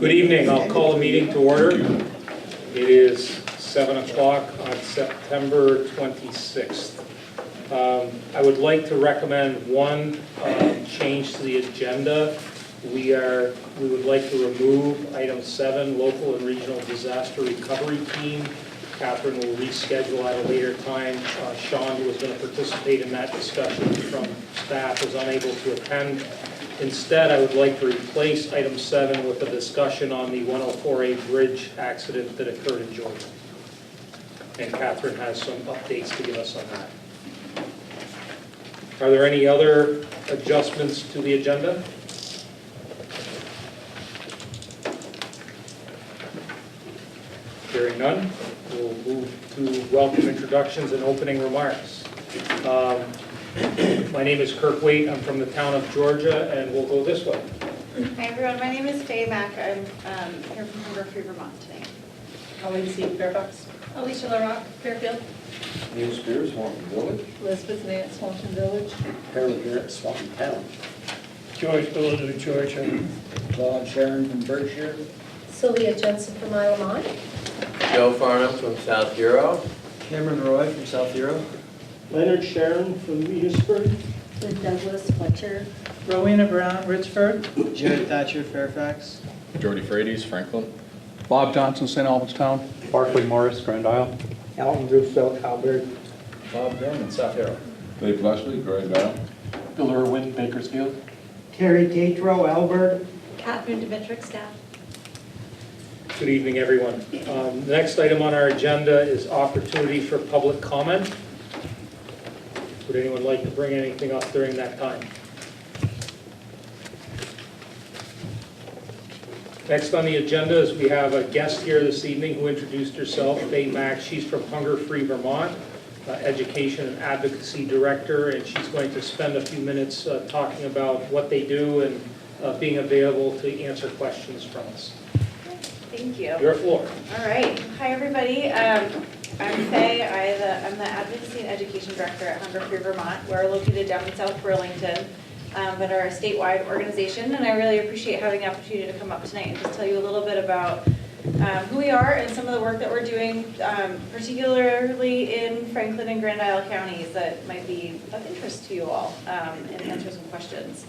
Good evening. I'll call the meeting to order. It is 7 o'clock on September 26th. I would like to recommend one change to the agenda. We would like to remove item 7, local and regional disaster recovery team. Catherine will reschedule at a later time. Sean, who was going to participate in that discussion from staff, was unable to attend. Instead, I would like to replace item 7 with a discussion on the 104A bridge accident that occurred in Georgia. And Catherine has some updates to give us on that. Are there any other adjustments to the agenda? Hearing none, we'll move to welcome introductions and opening remarks. My name is Kirk Waite. I'm from the town of Georgia, and we'll go this way. Hi everyone, my name is Faye Mack. I'm here from Hunger Free Vermont today. Colleen C. Fairfax. Alicia LaRock, Fairfield. Neil Spears, Swanton Village. Elizabeth Nance, Swanton Village. Harold Garrett, Swanton Town. George Gould of Georgia. Claude Sharon from Berkshire. Sylvia Jensen from Isle of Mont. Joe Farnham from South Hero. Cameron Roy from South Hero. Leonard Sharon from Eastford. With Douglas Fletcher. Rowena Brown, Richford. Jared Thatcher, Fairfax. Jordy Frades, Franklin. Bob Johnson, St. Albans Town. Barclay Morris, Grand Isle. Alan Roosevelt, Albert. Bob Gorman, South Hero. Dave Leslie, Grand Isle. Bill Irwin, Bakersfield. Terry Tatro, Albert. Catherine Dimitrich, staff. Good evening, everyone. The next item on our agenda is opportunity for public comment. Would anyone like to bring anything up during that time? Next on the agenda is we have a guest here this evening who introduced herself, Faye Mack. She's from Hunger Free Vermont, Education and Advocacy Director, and she's going to spend a few minutes talking about what they do and being available to answer questions from us. Thank you. Your floor. All right. Hi everybody. I'm Faye. I'm the Advocacy and Education Director at Hunger Free Vermont. We're located down in South Burlington, but are a statewide organization, and I really appreciate having the opportunity to come up tonight and just tell you a little bit about who we are and some of the work that we're doing, particularly in Franklin and Grand Isle counties that might be of interest to you all, and answer some questions.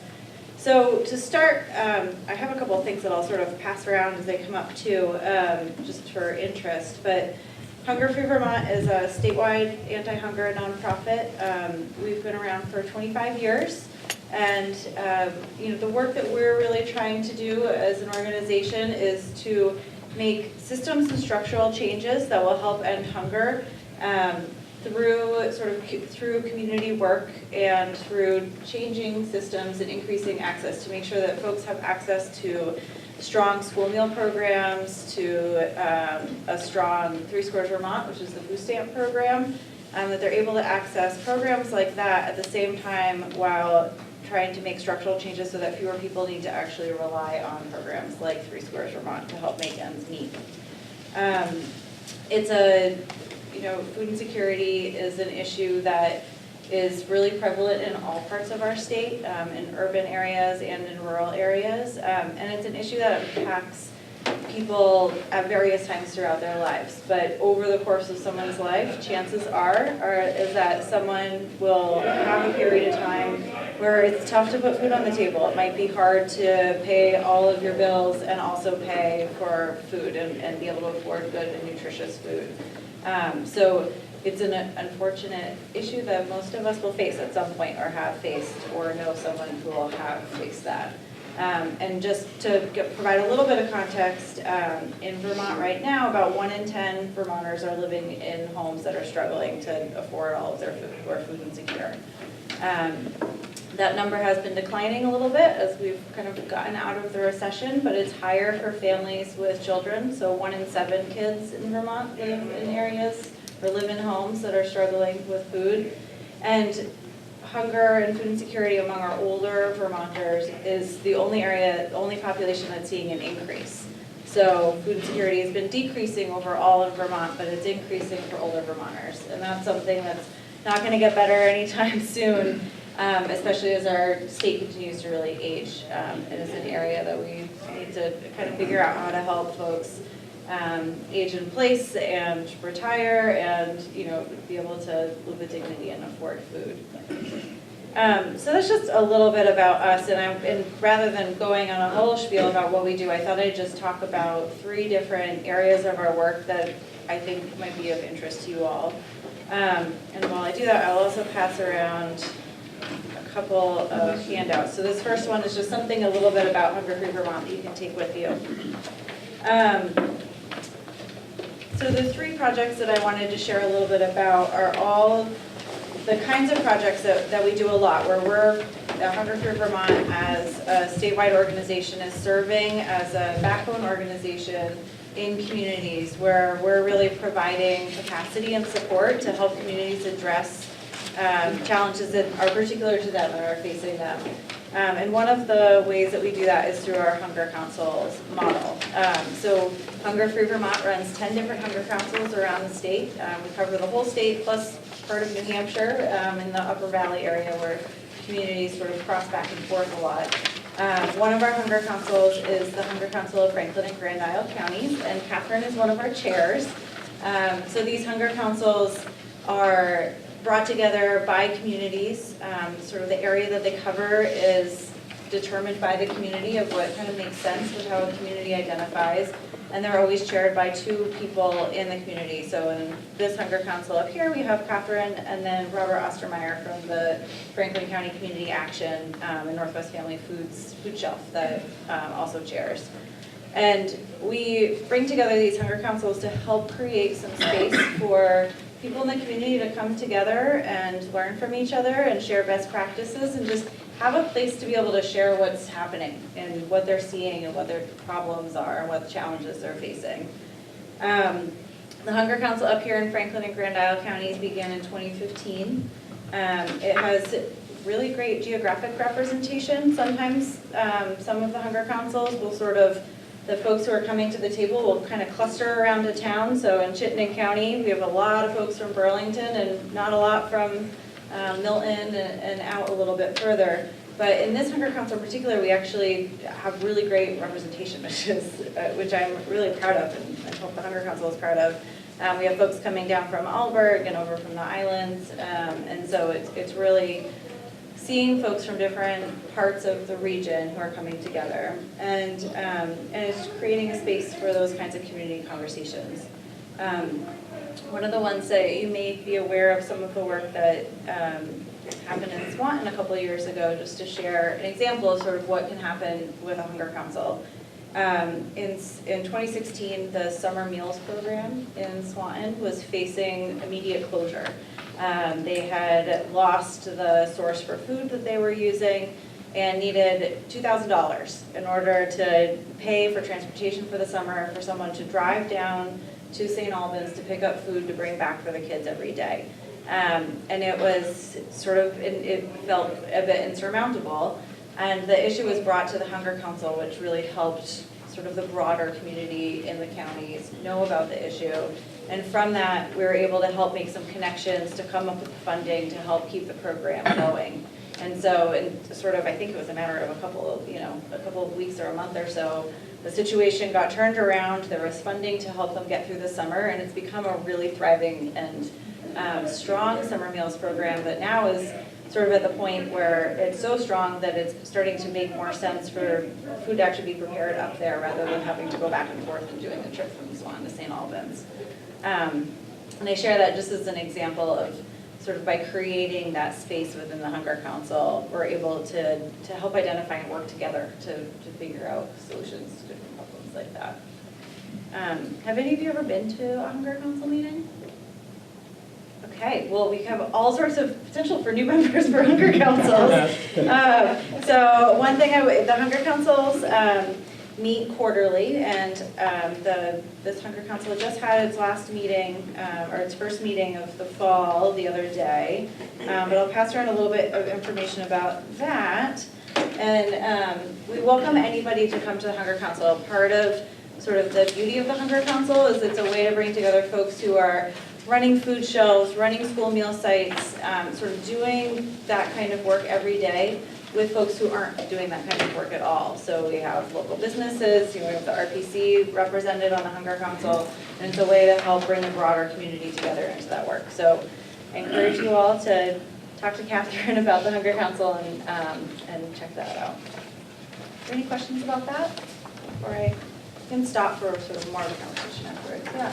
So to start, I have a couple of things that I'll sort of pass around as they come up too, just for interest. But Hunger Free Vermont is a statewide anti-hunger nonprofit. We've been around for 25 years. And the work that we're really trying to do as an organization is to make systems and structural changes that will help end hunger through community work and through changing systems and increasing access to make sure that folks have access to strong school meal programs, to a strong 3 Squares Vermont, which is the food stamp program, that they're able to access programs like that at the same time while trying to make structural changes so that fewer people need to actually rely on programs like 3 Squares Vermont to help make ends meet. Food insecurity is an issue that is really prevalent in all parts of our state, in urban areas and in rural areas, and it's an issue that impacts people at various times throughout their lives. But over the course of someone's life, chances is that someone will have a period of time where it's tough to put food on the table. It might be hard to pay all of your bills and also pay for food and be able to afford good and nutritious food. So it's an unfortunate issue that most of us will face at some point or have faced or know someone who will have faced that. And just to provide a little bit of context, in Vermont right now, about 1 in 10 Vermonters are living in homes that are struggling to afford all of their food, who are food insecure. That number has been declining a little bit as we've kind of gotten out of the recession, but it's higher for families with children. So 1 in 7 kids in Vermont live in areas or live in homes that are struggling with food. And hunger and food insecurity among our older Vermonters is the only population that's seeing an increase. So food insecurity has been decreasing overall in Vermont, but it's increasing for older Vermonters. And that's something that's not going to get better anytime soon. especially as our state continues to really age. It is an area that we need to kind of figure out how to help folks age in place and retire and, you know, be able to live with dignity and afford food. So that's just a little bit about us, and rather than going on a whole spiel about what we do, I thought I'd just talk about 3 different areas of our work that I think might be of interest to you all. And while I do that, I'll also pass around a couple of handouts. So this first one is just something a little bit about Hunger Free Vermont that you can take with you. So the 3 projects that I wanted to share a little bit about are all the kinds of projects that we do a lot, where we're, Hunger Free Vermont as a statewide organization is serving as a backbone organization in communities where we're really providing capacity and support to help communities address challenges that are particular to them and are facing them. And one of the ways that we do that is through our Hunger Councils model. So Hunger Free Vermont runs 10 different Hunger Councils around the state. We cover the whole state plus part of New Hampshire in the Upper Valley area where communities sort of cross back and forth a lot. One of our Hunger Councils is the Hunger Council of Franklin and Grand Isle counties, and Catherine is one of our chairs. So these Hunger Councils are brought together by communities. Sort of the area that they cover is determined by the community of what kind of makes sense with how a community identifies. And they're always chaired by 2 people in the community. So in this Hunger Council up here, we have Catherine and then Robert Ostermeyer from the Franklin County Community Action and Northwest Family Food Shelf that also chairs. And we bring together these Hunger Councils to help create some space for people in the community to come together and learn from each other and share best practices and just have a place to be able to share what's happening and what they're seeing and what their problems are and what challenges they're facing. The Hunger Council up here in Franklin and Grand Isle counties began in 2015. It has really great geographic representation. Sometimes some of the Hunger Councils will sort of, the folks who are coming to the table will kind of cluster around a town. So in Chittenden County, we have a lot of folks from Burlington and not a lot from Milton and out a little bit further. But in this Hunger Council in particular, we actually have really great representation, which I'm really proud of, and I hope the Hunger Council is proud of. We have folks coming down from Alberg and over from the islands, and so it's really seeing folks from different parts of the region who are coming together, and it's creating a space for those kinds of community conversations. One of the ones that you may be aware of some of the work that happened in Swanton a couple of years ago, just to share an example of sort of what can happen with a Hunger Council. In 2016, the summer meals program in Swanton was facing immediate closure. They had lost the source for food that they were using and needed $2,000 in order to pay for transportation for the summer, for someone to drive down to St. Albans to pick up food to bring back for the kids every day. And it was sort of, it felt a bit insurmountable. And the issue was brought to the Hunger Council, which really helped sort of the broader community in the counties know about the issue. And from that, we were able to help make some connections to come up with funding to help keep the program going. And so, in sort of, I think it was a matter of a couple of weeks or a month or so, the situation got turned around. There was funding to help them get through the summer, and it's become a really thriving and strong summer meals program that now is sort of at the point where it's so strong that it's starting to make more sense for food to actually be prepared up there rather than having to go back and forth and doing the trip from Swan to St. Albans. And I share that just as an example of sort of by creating that space within the Hunger Council, we're able to help identify and work together to figure out solutions to different problems like that. Have any of you ever been to a Hunger Council meeting? Okay, well, we have all sorts of potential for new members for Hunger Councils. So one thing, the Hunger Councils meet quarterly, and this Hunger Council just had its last meeting, or its first meeting of the fall the other day. But I'll pass around a little bit of information about that. And we welcome anybody to come to the Hunger Council. Part of sort of the beauty of the Hunger Council is it's a way to bring together folks who are running food shelves, running school meal sites, sort of doing that kind of work every day with folks who aren't doing that kind of work at all. So we have local businesses, we have the RPC represented on the Hunger Council, and it's a way to help bring the broader community together into that work. So I encourage you all to talk to Catherine about the Hunger Council and check that out. Are there any questions about that? Or I can stop for sort of more of a conversation afterwards. Yeah.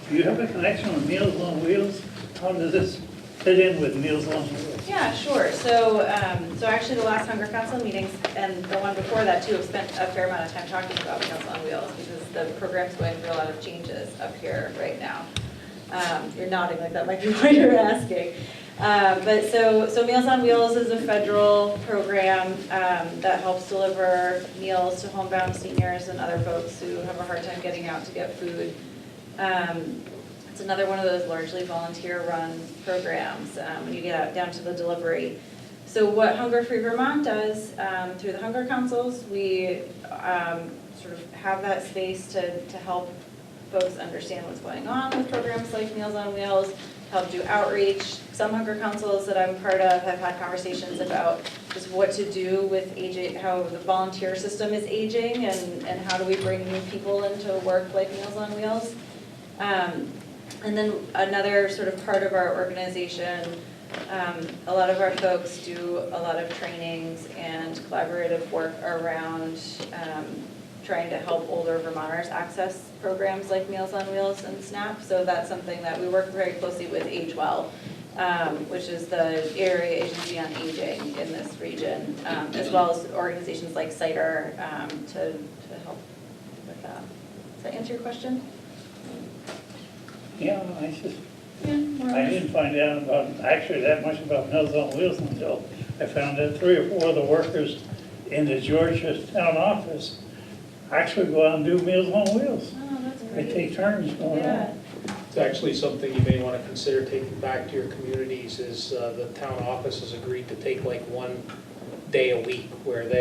Do you have a connection with Meals on Wheels? How does this fit in with Meals on Wheels? Yeah, sure. So actually the last Hunger Council meetings and the one before that too have spent a fair amount of time talking about Meals on Wheels because the program's going through a lot of changes up here right now. You're nodding like that might be what you're asking. But so Meals on Wheels is a federal program that helps deliver meals to homebound seniors and other folks who have a hard time getting out to get food. It's another one of those largely volunteer-run programs when you get out down to the delivery. So what Hunger Free Vermont does through the Hunger Councils, we sort of have that space to help folks understand what's going on with programs like Meals on Wheels, help do outreach. Some Hunger Councils that I'm part of have had conversations about just what to do with aging, how the volunteer system is aging, and how do we bring new people into work like Meals on Wheels. And then another sort of part of our organization, a lot of our folks do a lot of trainings and collaborative work around trying to help older Vermonters access programs like Meals on Wheels and SNAP. So that's something that we work very closely with Age Well, which is the area agency on aging in this region, as well as organizations like CIDR to help with that. Does that answer your question? Yeah, I just, Yeah, more or I less. didn't find out about, actually that much about Meals on Wheels until I found that 3 or 4 of the workers in the Georgia town office actually go out and do Meals on Wheels. Oh, that's They great. take turns going Yeah. on. It's actually something you may want to consider taking back to your communities is the town office has agreed to take like 1 day a week where and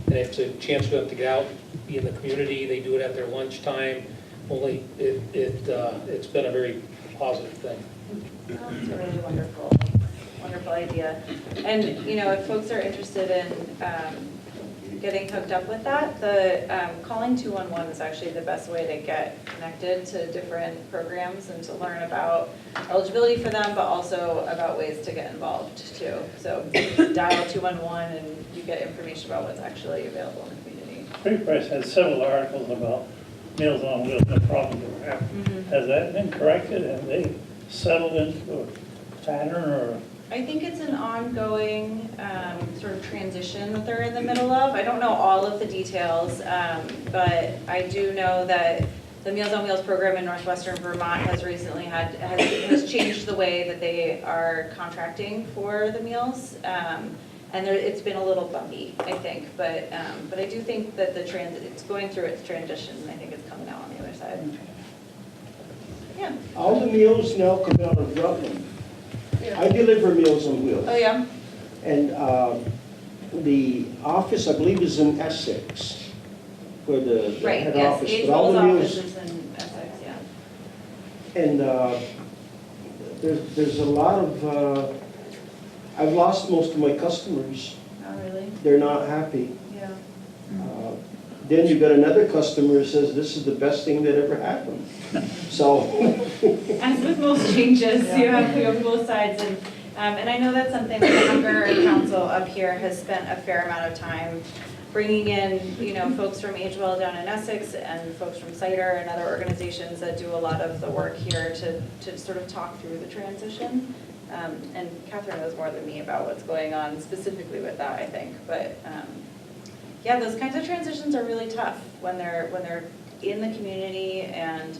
it's a chance for them to get out, be in the community, they do it at their lunchtime. Only it's been a very positive thing. Oh, it's a really wonderful idea. And, if folks are interested in getting hooked up with that, the calling 211 is actually the best way to get connected to different programs and to learn about eligibility for them, but also about ways to get involved too. So dial 211 and you get information about what's actually available in the community. Free Press has several articles about Meals on Wheels and the problems they're having. Mhm. Has that been corrected? Have they settled into a pattern or? I think it's an ongoing sort of transition that they're in the middle of. I don't know all of the details, but I do know that the Meals on Wheels program in Northwestern Vermont has recently has changed the way that they are contracting for the meals. And it's been a little bumpy, I think, but I do think that it's going through its transition, and I think it's coming out on the other side. Yeah. All the meals now come out of Rutland. I deliver Meals on Wheels. Oh, yeah? And the office, I believe, is in Essex, where the Right, head yes, office. Age but all Well's the meals- office is in Essex, yeah. And there's a lot of, I've lost most of my customers. Oh, really? They're not happy. Yeah. Then you've got another customer who says, this is the best thing that ever happened. So, As with most changes, you have both sides, and I know that's something that the Hunger Council up here has spent a fair amount of time bringing in, folks from Age Well down in Essex and folks from CIDR and other organizations that do a lot of the work here to sort of talk through the transition. And Catherine knows more than me about what's going on specifically with that, I think, but yeah, those kinds of transitions are really tough when they're in the community and,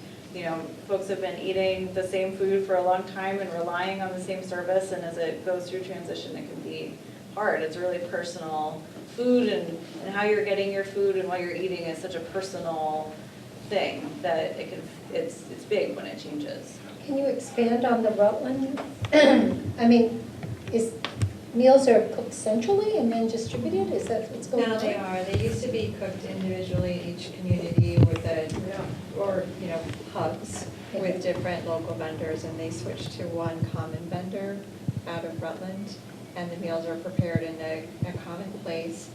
folks have been eating the same food for a long time and relying on the same service, and as it goes through transition, it can be hard. It's really personal. Food and how you're getting your food and what you're eating is such a personal thing that it's big when it changes. Can you expand on the Rutland? I mean, meals are cooked centrally and then distributed? Is that what's going on? No, they are. They used to be cooked individually in each community with hubs. with different local vendors, and they switched to one common vendor out of Rutland, and the meals are prepared in a common place.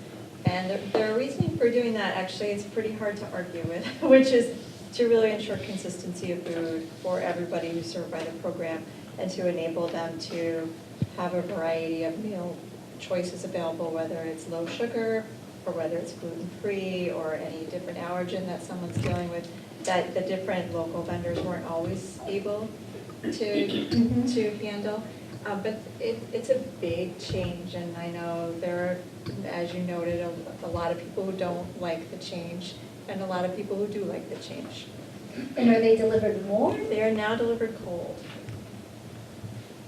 And their reasoning for doing that, actually, it's pretty hard to argue with, which is to really ensure consistency of food for everybody who's served by the program, and to enable them to have a variety of meal choices available, whether it's low sugar, or whether it's gluten-free, or any different allergen that someone's dealing with, that the different local vendors weren't always able to handle. But it's a big change, and I know there are, as you noted, a lot of people who don't like the change, and a lot of people who do like the change. And are they delivered more? They are now delivered cold.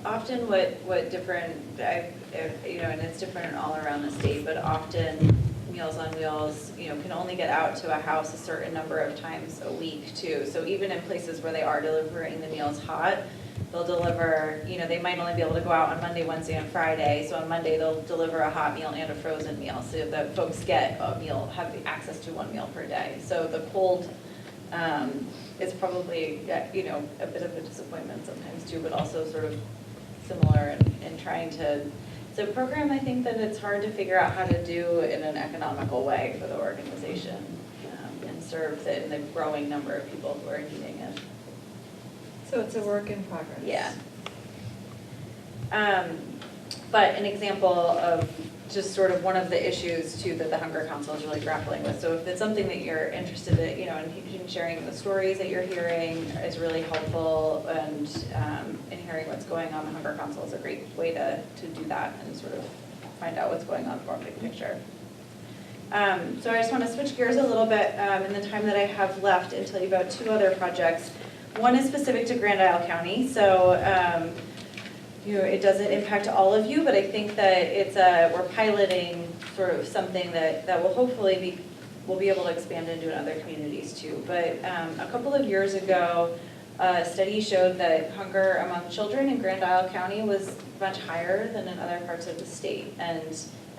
Often what different, and it's different all around the state, but often Meals on Wheels, can only get out to a house a certain number of times a week too. So even in places where they are delivering the meals hot, they'll deliver, they might only be able to go out on Monday, Wednesday, and Friday. So on Monday, they'll deliver a hot meal and a frozen meal so that folks get a meal, have access to one meal per day. So the cold is probably, a bit of a disappointment sometimes too, but also sort of similar in trying to, it's a program I think that it's hard to figure out how to do in an economical way for the organization and serve in the growing number of people who are needing it. So it's a work in progress. Yeah. But an example of just sort of one of the issues too that the Hunger Council is really grappling with. So if it's something that you're interested in, in sharing the stories that you're hearing is really helpful, and in hearing what's going on, the Hunger Council is a great way to do that and sort of find out what's going on more big picture. So I just want to switch gears a little bit in the time that I have left and tell you about two other projects. One is specific to Grand Isle County, so it doesn't impact all of you, but I think that we're piloting sort of something that will hopefully we'll be able to expand into in other communities too. But a couple of years ago, a study showed that hunger among children in Grand Isle County was much higher than in other parts of the state, and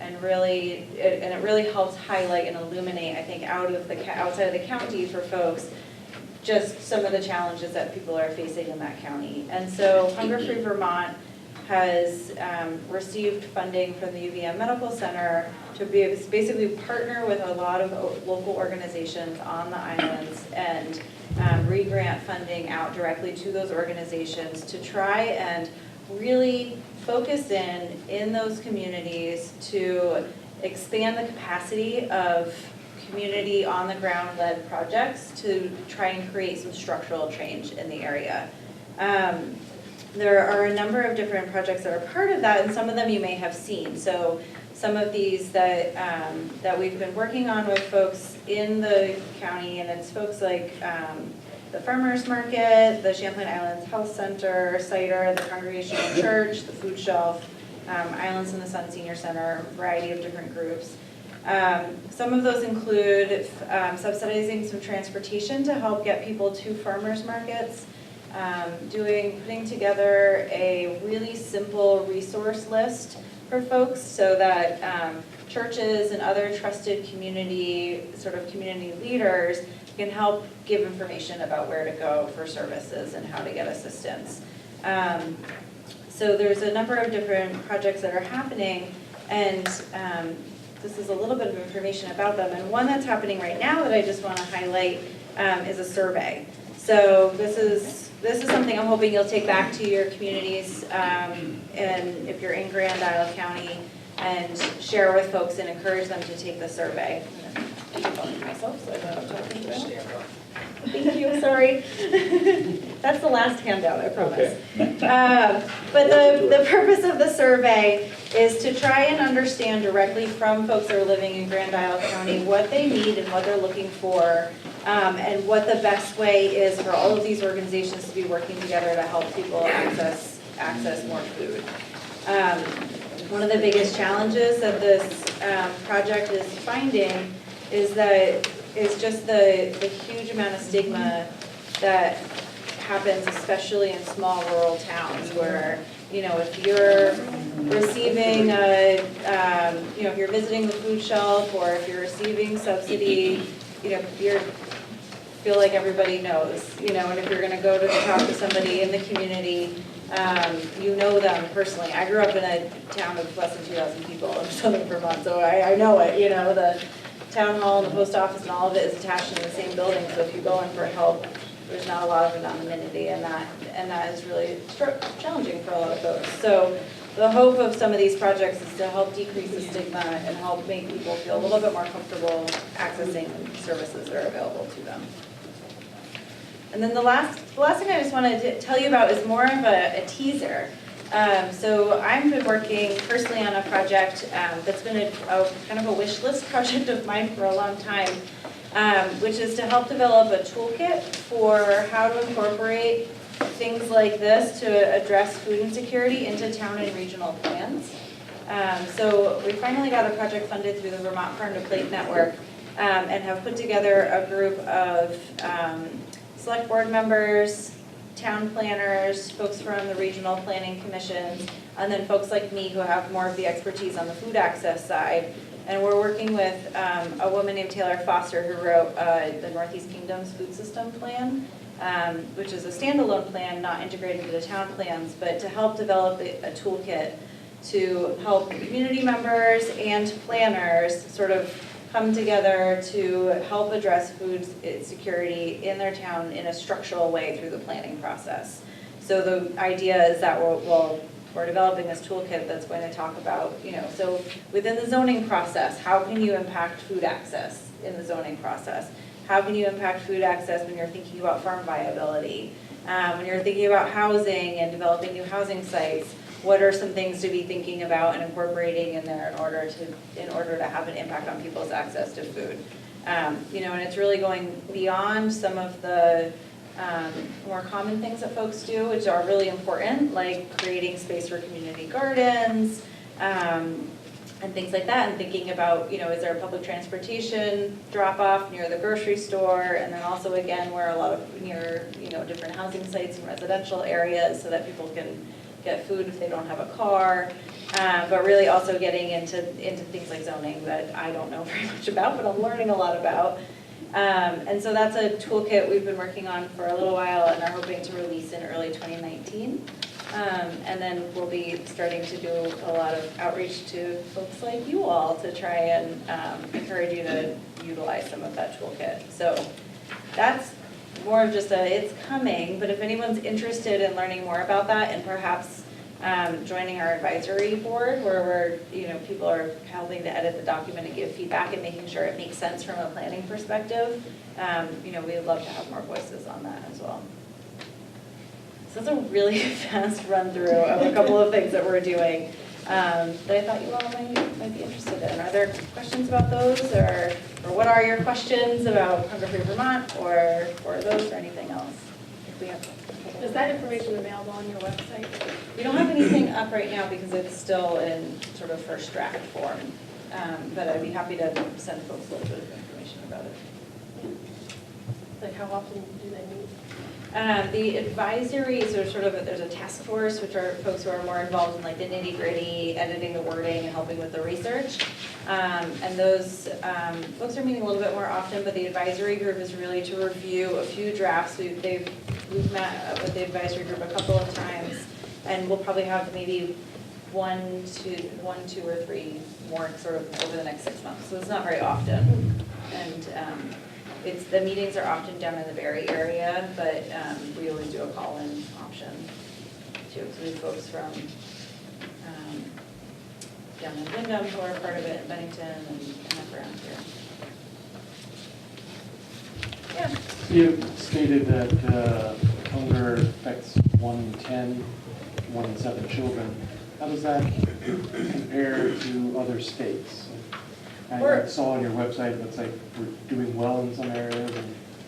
it really helps highlight and illuminate, I think, outside of the county for folks, just some of the challenges that people are facing in that county. And so Hunger Free Vermont has received funding from the UVM Medical Center to basically partner with a lot of local organizations on the islands and re-grant funding out directly to those organizations to try and really focus in those communities to expand the capacity of community on-the-ground led projects to try and create some structural change in the area. There are a number of different projects that are part of that, and some of them you may have seen. So some of these that we've been working on with folks in the county, and it's folks like the Farmers Market, the Champlain Islands Health Center, Cider, the Congregational Church, the Food Shelf, Islands in the Sun Senior Center, a variety of different groups. Some of those include subsidizing some transportation to help get people to farmers markets, putting together a really simple resource list for folks so that churches and other trusted community leaders can help give information about where to go for services and how to get assistance. So there's a number of different projects that are happening, and this is a little bit of information about them. And one that's happening right now that I just want to highlight is a survey. So this is something I'm hoping you'll take back to your communities, and if you're in Grand Isle County, and share with folks and encourage them to take the survey. I'm going to talk to myself, so I know I'm talking about. Thank you, sorry. That's the last handout, I promise. But the purpose of the survey is to try and understand directly from folks that are living in Grand Isle County what they need and what they're looking for, and what the best way is for all of these organizations to be working together to help people access more food. One of the biggest challenges that this project is finding is just the huge amount of stigma that happens, especially in small rural towns where, if you're receiving if you're visiting the food shelf, or if you're receiving subsidy, you're feel like everybody knows, and if you're gonna go to talk to somebody in the community, you know them personally. I grew up in a town of less than 2,000 people in southern Vermont, so I know it, the town hall and the post office and all of it is attached in the same building, so if you go in for help, there's not a lot of anonymity, and that is really challenging for a lot of folks. So the hope of some of these projects is to help decrease the stigma and help make people feel a little bit more comfortable accessing services that are available to them. And then the last thing I just wanted to tell you about is more of a teaser. So I've been working personally on a project that's been a kind of a wish list project of mine for a long time, which is to help develop a toolkit for how to incorporate things like this to address food insecurity into town and regional plans. So we finally got a project funded through the Vermont Farm to Plate Network and have put together a group of select board members, town planners, folks from the regional planning commissions, and then folks like me who have more of the expertise on the food access side. And we're working with a woman named Taylor Foster who wrote the Northeast Kingdom's Food System Plan, which is a standalone plan, not integrated into the town plans, but to help develop a toolkit to help community members and planners sort of come together to help address food security in their town in a structural way through the planning process. So the idea is that we're developing this toolkit that's going to talk about, so within the zoning process, how can you impact food access in the zoning process? How can you impact food access when you're thinking about farm viability? When you're thinking about housing and developing new housing sites, what are some things to be thinking about and incorporating in there in order to have an impact on people's access to food? And it's really going beyond some of the more common things that folks do, which are really important, like creating space for community gardens, and things like that, and thinking about, is there a public transportation drop-off near the grocery store, and then also, again, where a lot of near, different housing sites and residential areas so that people can get food if they don't have a car, but really also getting into things like zoning that I don't know very much about, but I'm learning a lot about. And so that's a toolkit we've been working on for a little while and are hoping to release in early 2019. And then we'll be starting to do a lot of outreach to folks like you all to try and encourage you to utilize some of that toolkit. So that's more of just it's coming, but if anyone's interested in learning more about that and perhaps joining our advisory board where people are helping to edit the document and give feedback and making sure it makes sense from a planning perspective, we would love to have more voices on that as well. So that's a really fast run through of a couple of things that we're doing that I thought you all might be interested in. Are there questions about those, or what are your questions about Hunger Free Vermont, or those, or anything else? If we have. Is that information available on your website? We don't have anything up right now because it's still in sort of first draft form, but I'd be happy to send folks a little bit of information about it. Like how often do they meet? The advisories are sort of, there's a task force, which are folks who are more involved in like the nitty gritty, editing the wording and helping with the research. And those folks are meeting a little bit more often, but the advisory group is really to review a few drafts. We've met with the advisory group a couple of times, and we'll probably have maybe one, two, or three more sort of over the next 6 months. So it's not very often. And the meetings are often down in the Barrie area, but we always do a call-in option too. So we have folks from down in Wyndham who are part of it, Bennington, and up around here. Yeah. You stated that hunger affects 1 in 10, 1 in 7 children. How does that compare to other states? I saw on your website it looks like we're doing well in some areas.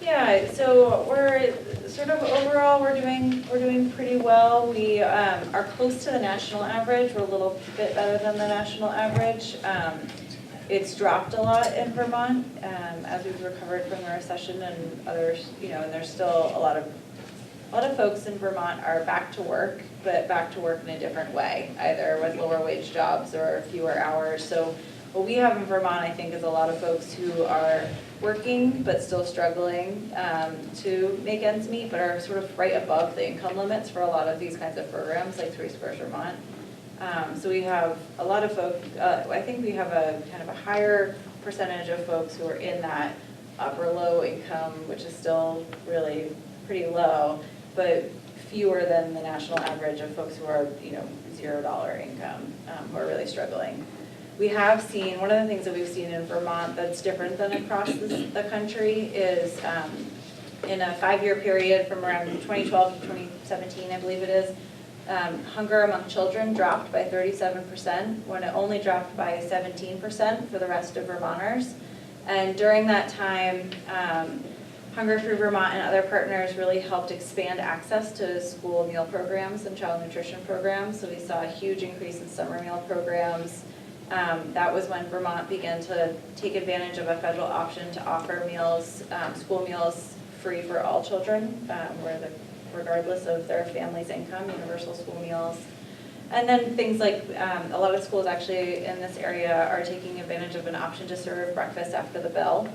Yeah, so we're sort of overall we're doing pretty well. We are close to the national average. We're a little bit better than the national average. It's dropped a lot in Vermont as we've recovered from the recession and others, and there's still a lot of folks in Vermont are back to work, but back to work in a different way, either with lower wage jobs or fewer hours. So what we have in Vermont, I think, is a lot of folks who are working but still struggling to make ends meet, but are sort of right above the income limits for a lot of these kinds of programs, like Three Squares Vermont. So we have a lot of folks, I think we have a kind of a higher percentage of folks who are in that upper low income, which is still really pretty low, but fewer than the national average of folks who are, $0 income, who are really struggling. We have seen, one of the things that we've seen in Vermont that's different than across the country is in a 5-year period from around 2012 to 2017, I believe it is, hunger among children dropped by 37%, when it only dropped by 17% for the rest of Vermonters. And during that time, Hunger Free Vermont and other partners really helped expand access to school meal programs and child nutrition programs. So we saw a huge increase in summer meal programs. That was when Vermont began to take advantage of a federal option to offer meals, school meals free for all children, regardless of their family's income, universal school meals. And then things like, a lot of schools actually in this area are taking advantage of an option to serve breakfast after the bell.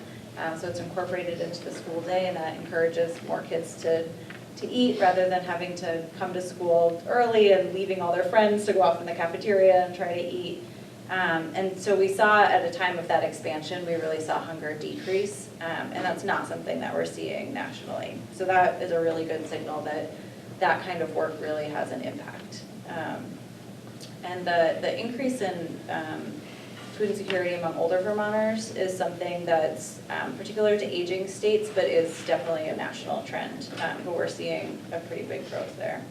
So it's incorporated into the school day, and that encourages more kids to eat rather than having to come to school early and leaving all their friends to go off in the cafeteria and try to eat. And so we saw at a time of that expansion, we really saw hunger decrease, and that's not something that we're seeing nationally. So that is a really good signal that that kind of work really has an impact. And the increase in food insecurity among older Vermonters is something that's particular to aging states, but is definitely a national trend. But we're seeing a pretty big growth there.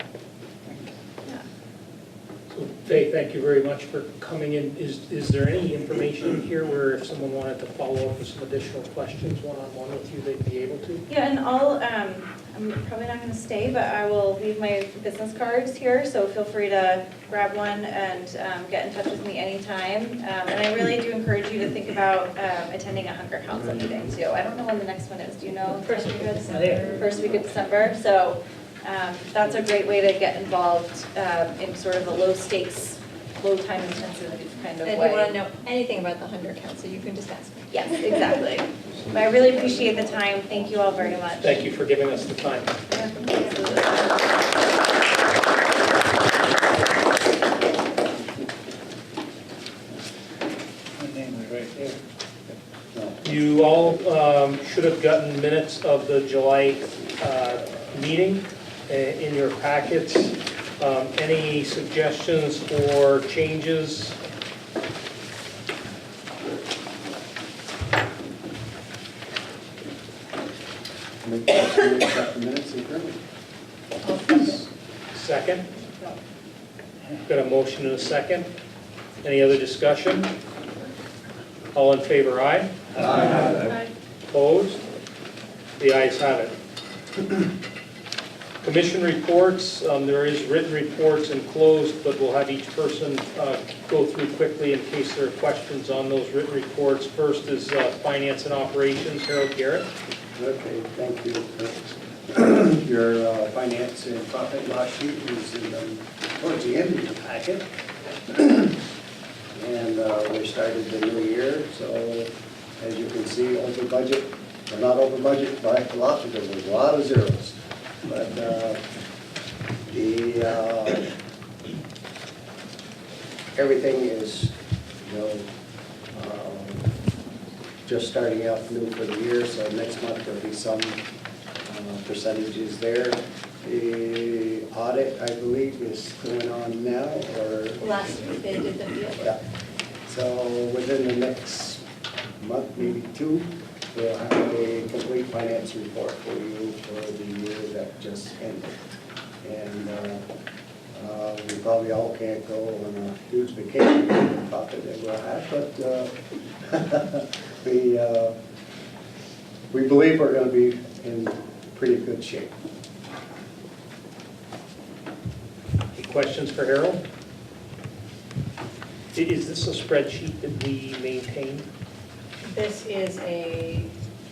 Yeah. So Faye, thank you very much for coming in. Is there any information here where if someone wanted to follow up with some additional questions one-on-one with you, they'd be able to? Yeah, and I'm probably not going to stay, but I will leave my business cards here, so feel free to grab one and get in touch with me anytime. And I really do encourage you to think about attending a Hunger Council meeting too. I don't know when the next one is. Do you know? First week of December. First week of December. So that's a great way to get involved in sort of a low stakes, low time intensive kind of way. And if you want to know anything about the Hunger Council, you can just ask me. Yes, exactly. But I really appreciate the time. Thank you all very much. Thank you for giving us the time. Yeah, My name is right there. You all should have gotten minutes of the July meeting in your packets. Any suggestions or changes? Make sure we accept the minutes in Kermit. Second? Got a motion and a second. Any other discussion? All in favor, aye? Aye. Opposed? The ayes have it. Commission reports, there is written reports enclosed, but we'll have each person go through quickly in case there are questions on those written reports. First is Finance and Operations, Harold Garrett. Okay, thank you. Your finance and profit and loss sheet is towards the end of your packet. And we started the new year, so as you can see, over budget, or not over budget by a lot, because there's a lot of zeros. But everything is, just starting out new for the year, so next month there'll be some percentages there. The audit, I believe, is going on now, or? Last week they did the field. Yeah. So within the next month, maybe two, we'll have a complete finance report for you for the year that just ended. And we probably all can't go on a huge vacation with the profit that we'll have, but we believe we're going to be in pretty good shape. Any questions for Harold? Is this a spreadsheet that we maintain? This is a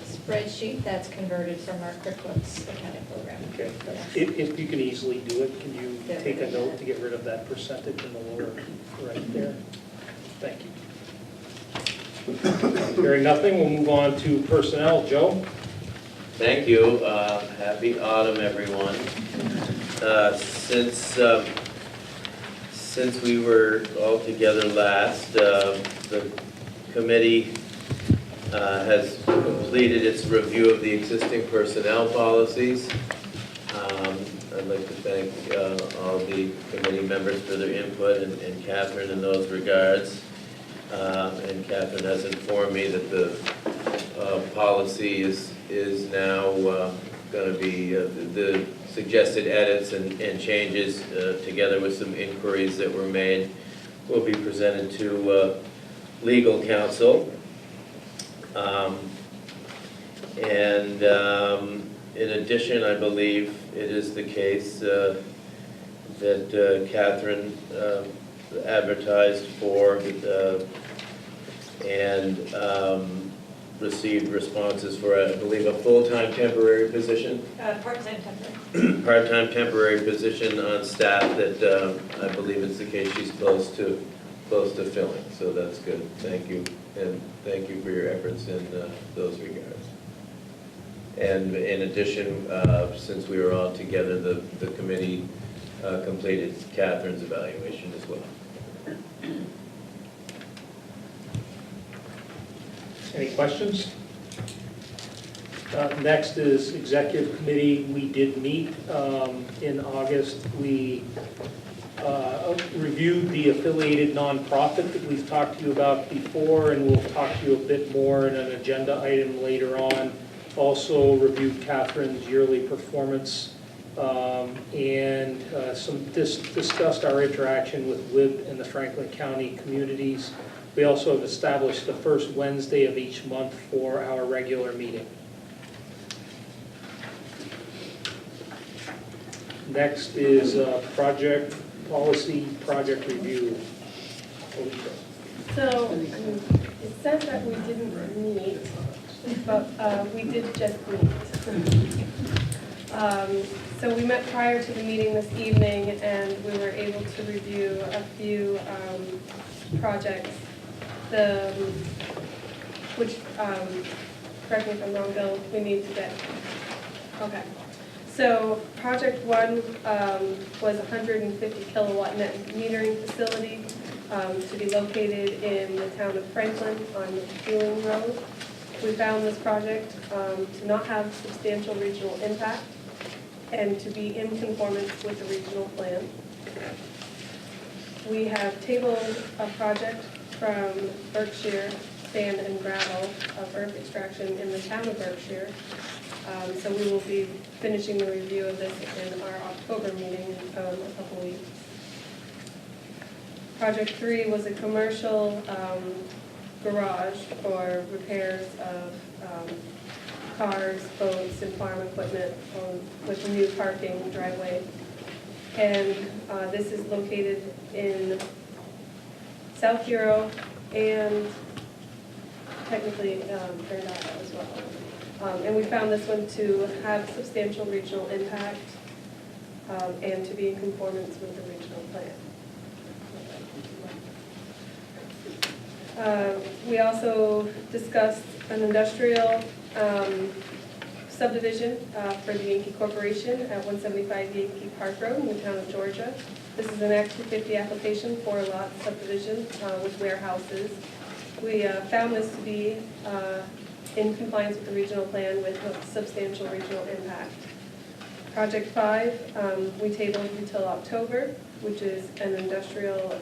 spreadsheet that's converted from our QuickBooks accounting program. Okay. Yes. If you can easily do it, can you Get take a rid of note that. to get rid of that percentage in the lower right there? Thank you. Hearing nothing, we'll move on to personnel. Joe? Thank you. Happy autumn, everyone. Since we were all together last, the committee has completed its review of the existing personnel policies. I'd like to thank all the committee members for their input and Catherine in those regards. And Catherine has informed me that the policy is now going to be, the suggested edits and changes, together with some inquiries that were made, will be presented to legal counsel. In addition, I believe it is the case that Catherine advertised for and received responses for, I believe, a full-time temporary position? Part-time temporary. Part-time temporary position on staff that I believe it's the case she's close to filling, so that's good. Thank you, and thank you for your efforts in those regards. And in addition, since we were all together, the committee completed Catherine's evaluation as well. Any questions? Next is executive committee. We did meet in August. We reviewed the affiliated nonprofit that we've talked to you about before, and we'll talk to you a bit more in an agenda item later on. Also reviewed Catherine's yearly performance and discussed our interaction with WIB and the Franklin County communities. We also have established the first Wednesday of each month for our regular meeting. Next is project policy, project review. So, it says that we didn't meet, but we did just meet. So we met prior to the meeting this evening, and we were able to review a few projects. Which, correct me if I'm wrong, Bill, we need to get, okay. So project one was 150 kilowatt net metering facility to be located in the town of Franklin on Ewing Road. We found this project to not have substantial regional impact and to be in conformance with the regional plan. We have tabled a project from Berkshire Sand and Gravel of earth extraction in the town of Berkshire. So we will be finishing the review of this in our October meeting in a couple weeks. Project 3 was a commercial garage for repairs of cars, boats, and farm equipment with new parking driveway. And this is located in South Hero and technically Fairdown as well. And we found this one to have substantial regional impact and to be in conformance with the regional plan. We also discussed an industrial subdivision for the Yankee Corporation at 175 Yankee Park Road in the town of Georgia. This is an Act 250 application for a lot subdivision with warehouses. We found this to be in compliance with the regional plan with substantial regional impact. Project 5, we tabled until October, which is an industrial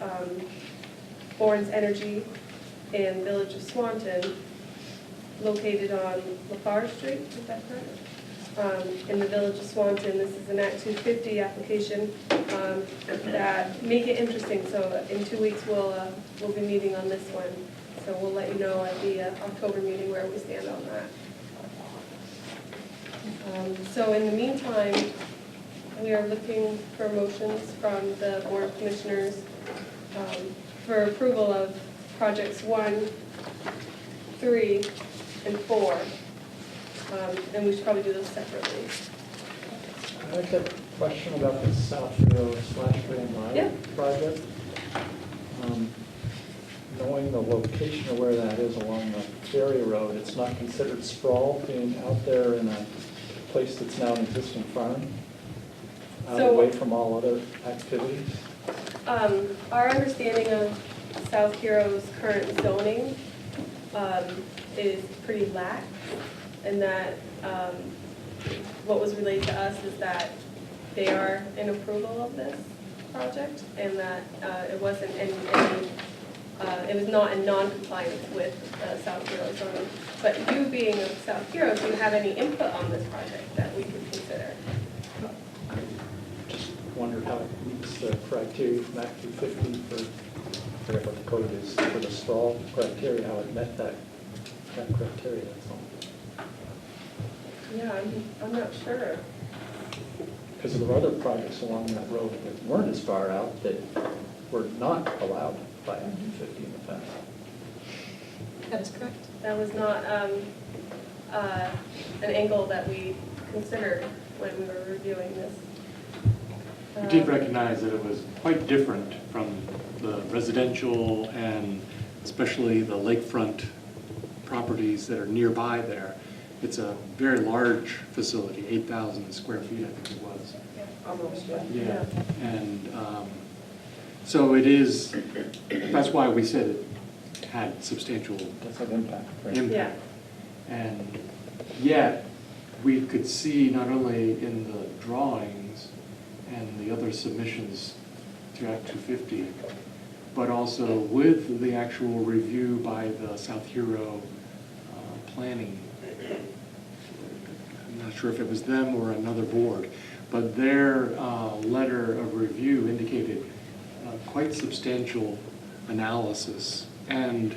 Bournes Energy in Village of Swanton, located on LaFarge Street, is that correct? In the Village of Swanton. This is an Act 250 application that make it interesting. So in 2 weeks we'll be meeting on this one. So we'll let you know at the October meeting where we stand on that. So in the meantime, we are looking for motions from the Board of Commissioners for approval of projects 1, 3, and 4. And we should probably do those separately. I have a question about the South Hero /Green Mile Yeah. project. Knowing showing the location of where that is along the Ferry Road, it's not considered sprawl being out there in a place that's now an existing farm? Out So- away from all other activities? Our understanding of South Hero's current zoning is pretty lax, and that what was relayed to us is that they are in approval of this project, and that it wasn't it was not in non-compliance with South Hero zoning. But you being of South Hero, do you have any input on this project that we could consider? Just wondered how it meets the criteria from Act 250 for, I forget what the code is, for the sprawl criteria, how it met that criteria, that's all. Yeah, I'm not sure. Because there were other projects along that road that weren't as far out that were not allowed by Act 250 in the past. That is correct. That was not an angle that we considered when we were reviewing this. We did recognize that it was quite different from the residential and especially the lakefront properties that are nearby there. It's a very large facility, 8,000 square feet, I think it was. Almost, Yeah, and so it is, that's why we said it had substantial That's an impact, right? impact. And yet, we could see not only in the drawings and the other submissions to Act 250, but also with the actual review by the South Hero planning. I'm not sure if it was them or another board, but their letter of review indicated quite substantial analysis and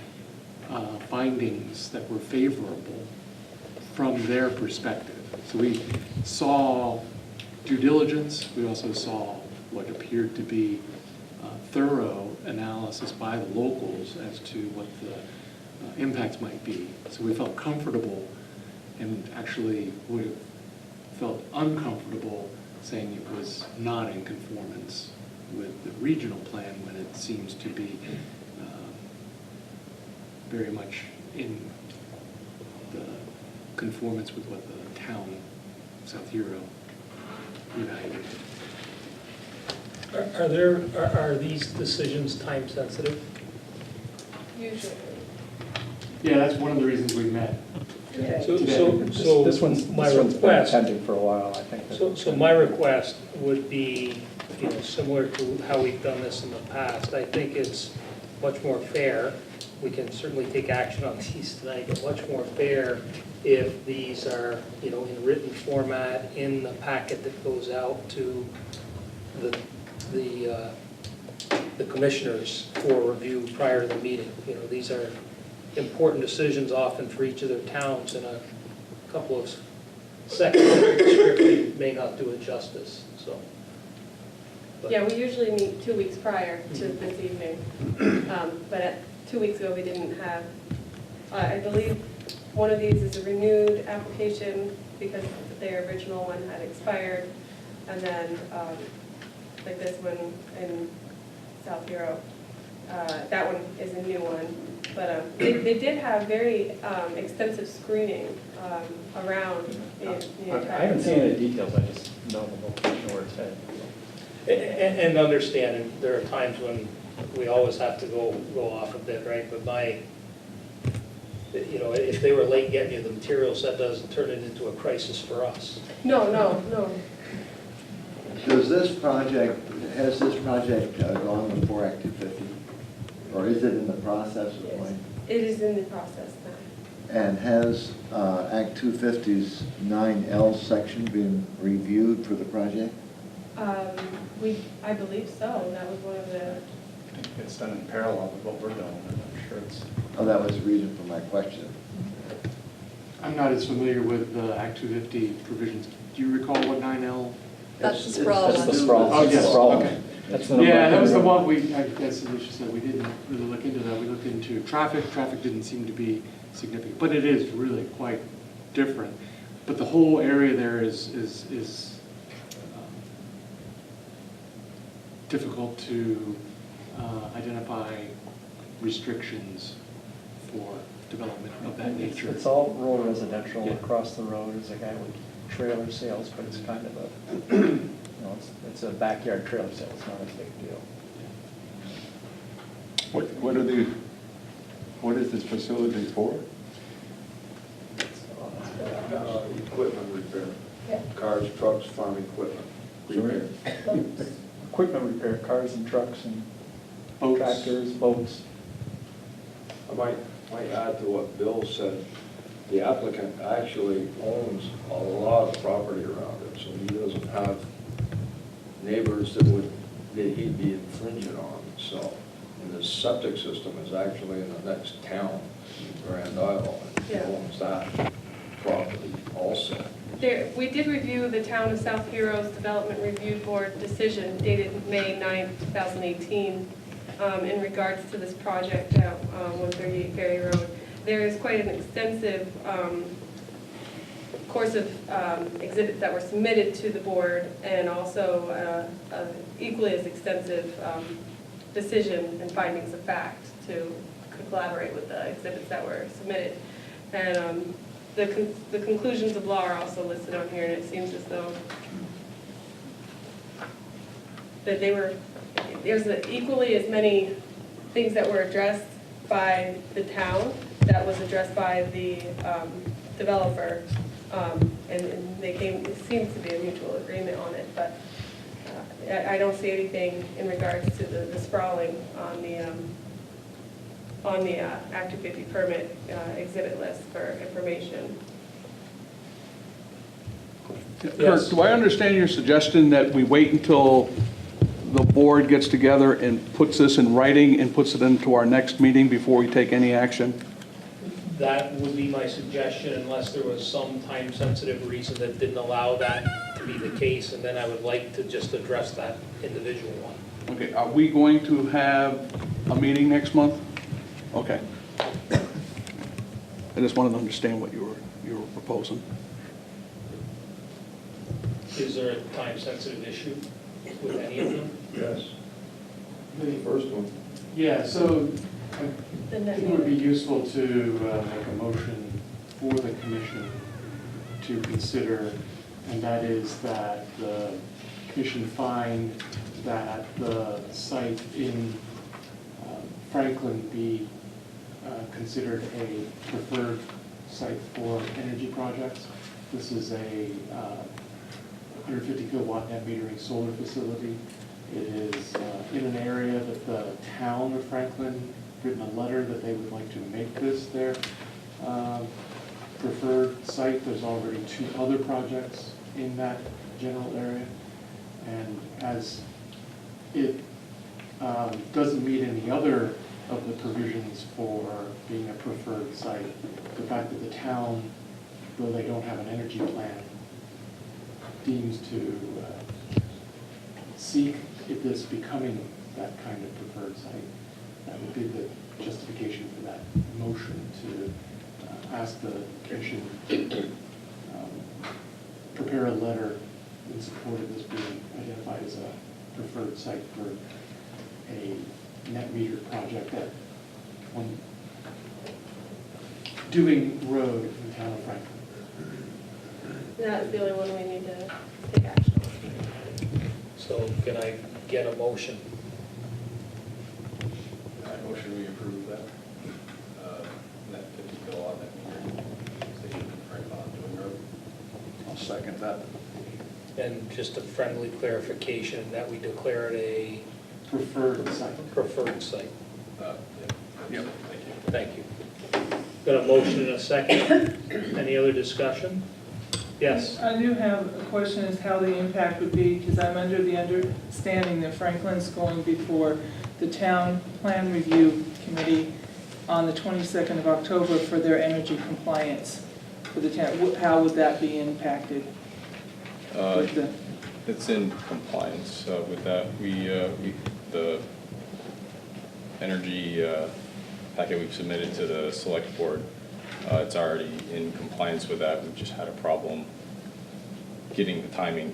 findings that were favorable from their perspective. So we saw due diligence, we also saw what appeared to be thorough analysis by the locals as to what the impacts might be. So we felt comfortable and actually would have felt uncomfortable saying it was not in conformance with the regional plan when it seems to be very much in the conformance with what the town, South Hero, evaluated. Are these decisions time sensitive? Usually. Yeah, that's one of the reasons we met. So This one's my been request, pending for a while, I think. so my request would be, similar to how we've done this in the past. I think it's much more fair. We can certainly take action on these tonight, but much more fair if these are, in written format in the packet that goes out to the commissioners for review prior to the meeting. These are important decisions often for each of their towns, and a couple of seconds strictly may not do it justice, so. But- Yeah, we usually meet 2 weeks prior to this evening. But 2 weeks ago, we didn't have, I believe one of these is a renewed application because their original one had expired. And then, like this one in South Hero, that one is a new one. But they did have very extensive screening around the entire. I haven't seen any details, I just know the location where it's headed. And understanding, there are times when we always have to go off a bit, right? But if they were late getting you the materials, that doesn't turn it into a crisis for us. No. Has this project gone before Act 250? Or is it in the process of going? It is in the process now. And has Act 250's 9L section been reviewed for the project? I believe so. That was one of the. I think it's done in parallel with what we're doing, I'm not sure it's. Oh, that was the reason for my question. I'm not as familiar with the Act 250 provisions. Do you recall what 9L? That's the sprawl That's the one. sprawl. Oh, yes, Sprawl. okay. That's the number. Yeah, that was the one I guess Alicia said, we didn't really look into that. We looked into traffic. Traffic didn't seem to be significant, but it is really quite different. But the whole area there is difficult to identify restrictions for development of that nature? It's all rural residential. Across the road is a guy with trailer sales, but it's kind of a, you know, it's a backyard trailer sale, it's not a big deal. What is this facility for? Equipment repair. Yeah. Cars, trucks, farm equipment repair. Equipment repair, cars and trucks and Boats. tractors, boats. I might add to what Bill said, the applicant actually owns a lot of property around it, so he doesn't have neighbors that he'd be infringing on, so. And his septic system is actually in the next town, Grand Isle, and he Yeah. owns that property also. We did review the Town of South Heroes Development Review Board decision dated May 9, 2018, in regards to this project at 138 Ferry Road. There is quite an extensive course of exhibits that were submitted to the board, and also equally as extensive decision and findings of fact to collaborate with the exhibits that were submitted. And the conclusions of law are also listed on here, and it seems as though that there's equally as many things that were addressed by the town that was addressed by the developer, and it seems to be a mutual agreement on it, but I don't see anything in regards to the sprawling on the Act 250 permit exhibit list for information. Kurt, do I understand your suggestion that we wait until the board gets together and puts this in writing and puts it into our next meeting before we take any action? That would be my suggestion, unless there was some time-sensitive reason that didn't allow that to be the case, and then I would like to just address that individual one. Okay, are we going to have a meeting next month? Okay. I just wanted to understand what you were proposing. Is there a time-sensitive issue with any of them? Yes. The first one. Yeah, so I think it would be useful to make a motion for the commission to consider, and that is that the commission find that the site in Franklin be considered a preferred site for energy projects. This is a 150 kilowatt net metering solar facility. It is in an area that the town of Franklin written a letter that they would like to make this their preferred site. There's already 2 other projects in that general area. And as it doesn't meet any other of the provisions for being a preferred site, the fact that the town, though they don't have an energy plan, deems to seek this becoming that kind of preferred site, that would be the justification for that motion to ask the commission to prepare a letter in support of this being identified as a preferred site for a net meter project at Dewing Road in the town of Franklin. That's the only one we need to take action on. So can I get a motion? I motion we approve that, net 50 kilowatt net metering station in Franklin on Dewing Road. I'll second that. And just a friendly clarification that we declare it a Preferred site. preferred site. Yep. Thank you. Got a motion and a second. Any other discussion? Yes. I do have a question as how the impact would be, because I'm under the understanding that Franklin's going before the Town Plan Review Committee on the 22nd of October for their energy compliance for the town. How would that be impacted? With the- It's in compliance with that. The energy packet we've submitted to the select board, it's already in compliance with that. We've just had a problem getting the timing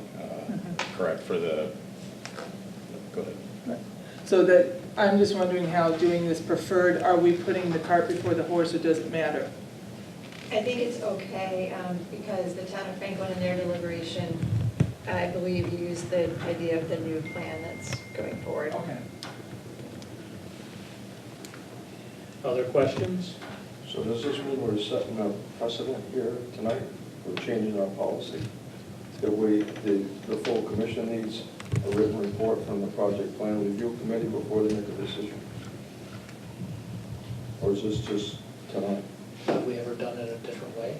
correct for the, go ahead. So that I'm just wondering how doing this preferred, are we putting the cart before the horse, or does it matter? I think it's okay, because the town of Franklin in their deliberation, I believe, used the idea of the new plan that's going forward. Okay. Other questions? So does this mean we're setting a precedent here tonight? We're changing our policy? That the full commission needs a written report from the project plan review committee before they make a decision? Or is this just tonight? Have we ever done it a different way?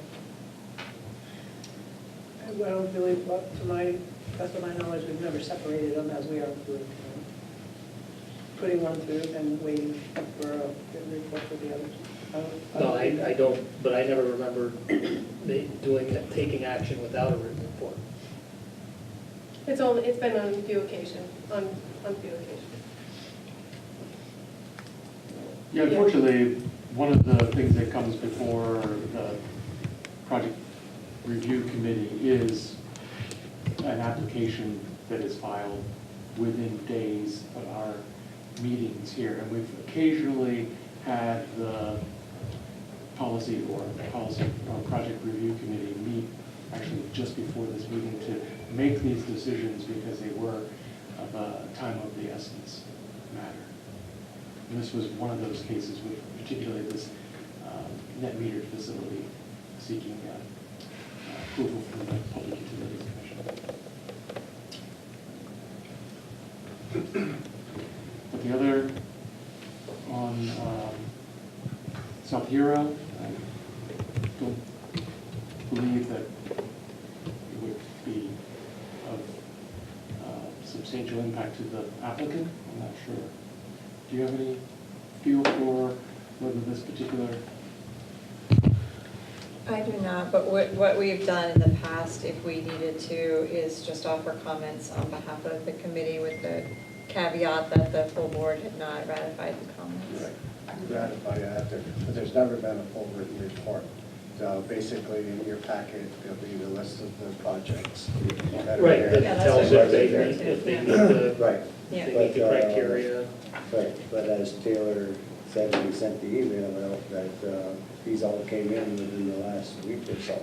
Well, really, to my, best of my knowledge, we've never separated them as we are doing. Putting one through and waiting for a written report for the others. No, I don't, but I never remember taking action without a written report. It's been on a few occasions, on a few occasions. Yeah, unfortunately, one of the things that comes before the project review committee is an application that is filed within days of our meetings here. And we've occasionally had the policy or project review committee meet actually just before this meeting to make these decisions because they were of a time of the essence matter. And this was one of those cases with particularly this net metered facility seeking approval from the Public Utilities Commission. But the other on South Hero, I don't believe that it would be of substantial impact to the applicant. I'm not sure. Do you have any feel for whether this particular? I do not, but what we've done in the past, if we needed to, is just offer comments on behalf of the committee with the caveat that the full board had not ratified the comments. Right. Ratify after, but there's never been a full written report. So basically, in your packet, there'll be the list of the projects. that are Right, there. that tells if they meet the, Right. Yeah. they meet the criteria. Right, but as Taylor said when he sent the email out, that these all came in within the last week or so.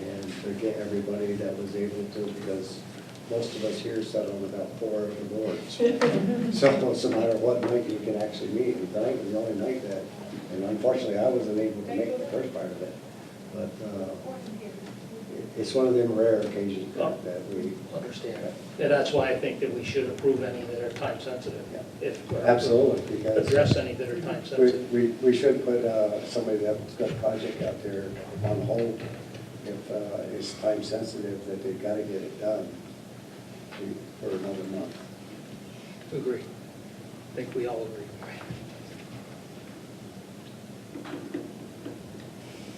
And forget everybody that was able to, because most of us here sat on about 4 of the boards. So no matter what night you can actually meet, and tonight was the only night that, and unfortunately I wasn't able to make the first part of it. But it's one of them rare occasions that we Understand. And that's why I think that we should approve any that are time sensitive. If absolutely, because address any that are time sensitive. we should put somebody that's got a project out there on hold if it's time sensitive, that they've got to get it done for another month. Agree. I think we all agree.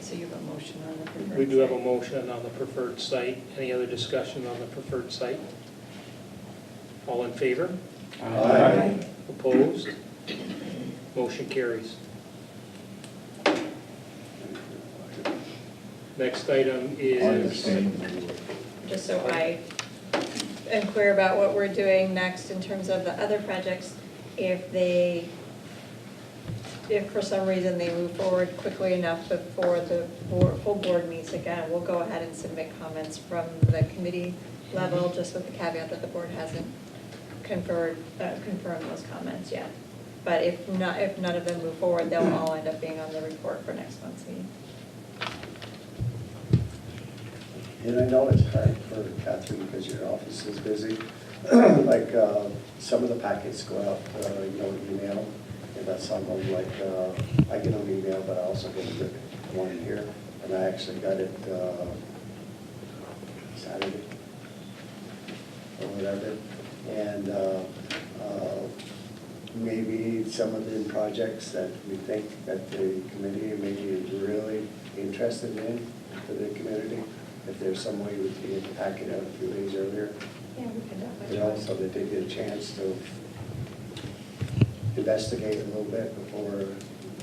So you have a motion on the preferred We do have a site. motion on the preferred site. Any other discussion on the preferred site? All in favor? Aye. Opposed? Motion carries. Next item is, Just so I am clear about what we're doing next in terms of the other projects, if for some reason they move forward quickly enough before the full board meets again, we'll go ahead and submit comments from the committee level, just with the caveat that the board hasn't confirmed those comments yet. But if none of them move forward, they'll all end up being on the report for next month's meeting. And I know it's hard for Catherine because your office is busy. Like some of the packets go out, email. And that's something like, I get an email, but I also get a good one here. And I actually got it Saturday or whatever. And maybe some of the projects that we think that the committee may be really interested in for the community, if there's some way we can get the packet out a few days earlier. Yeah, we can definitely. So that they get a chance to investigate a little bit before, a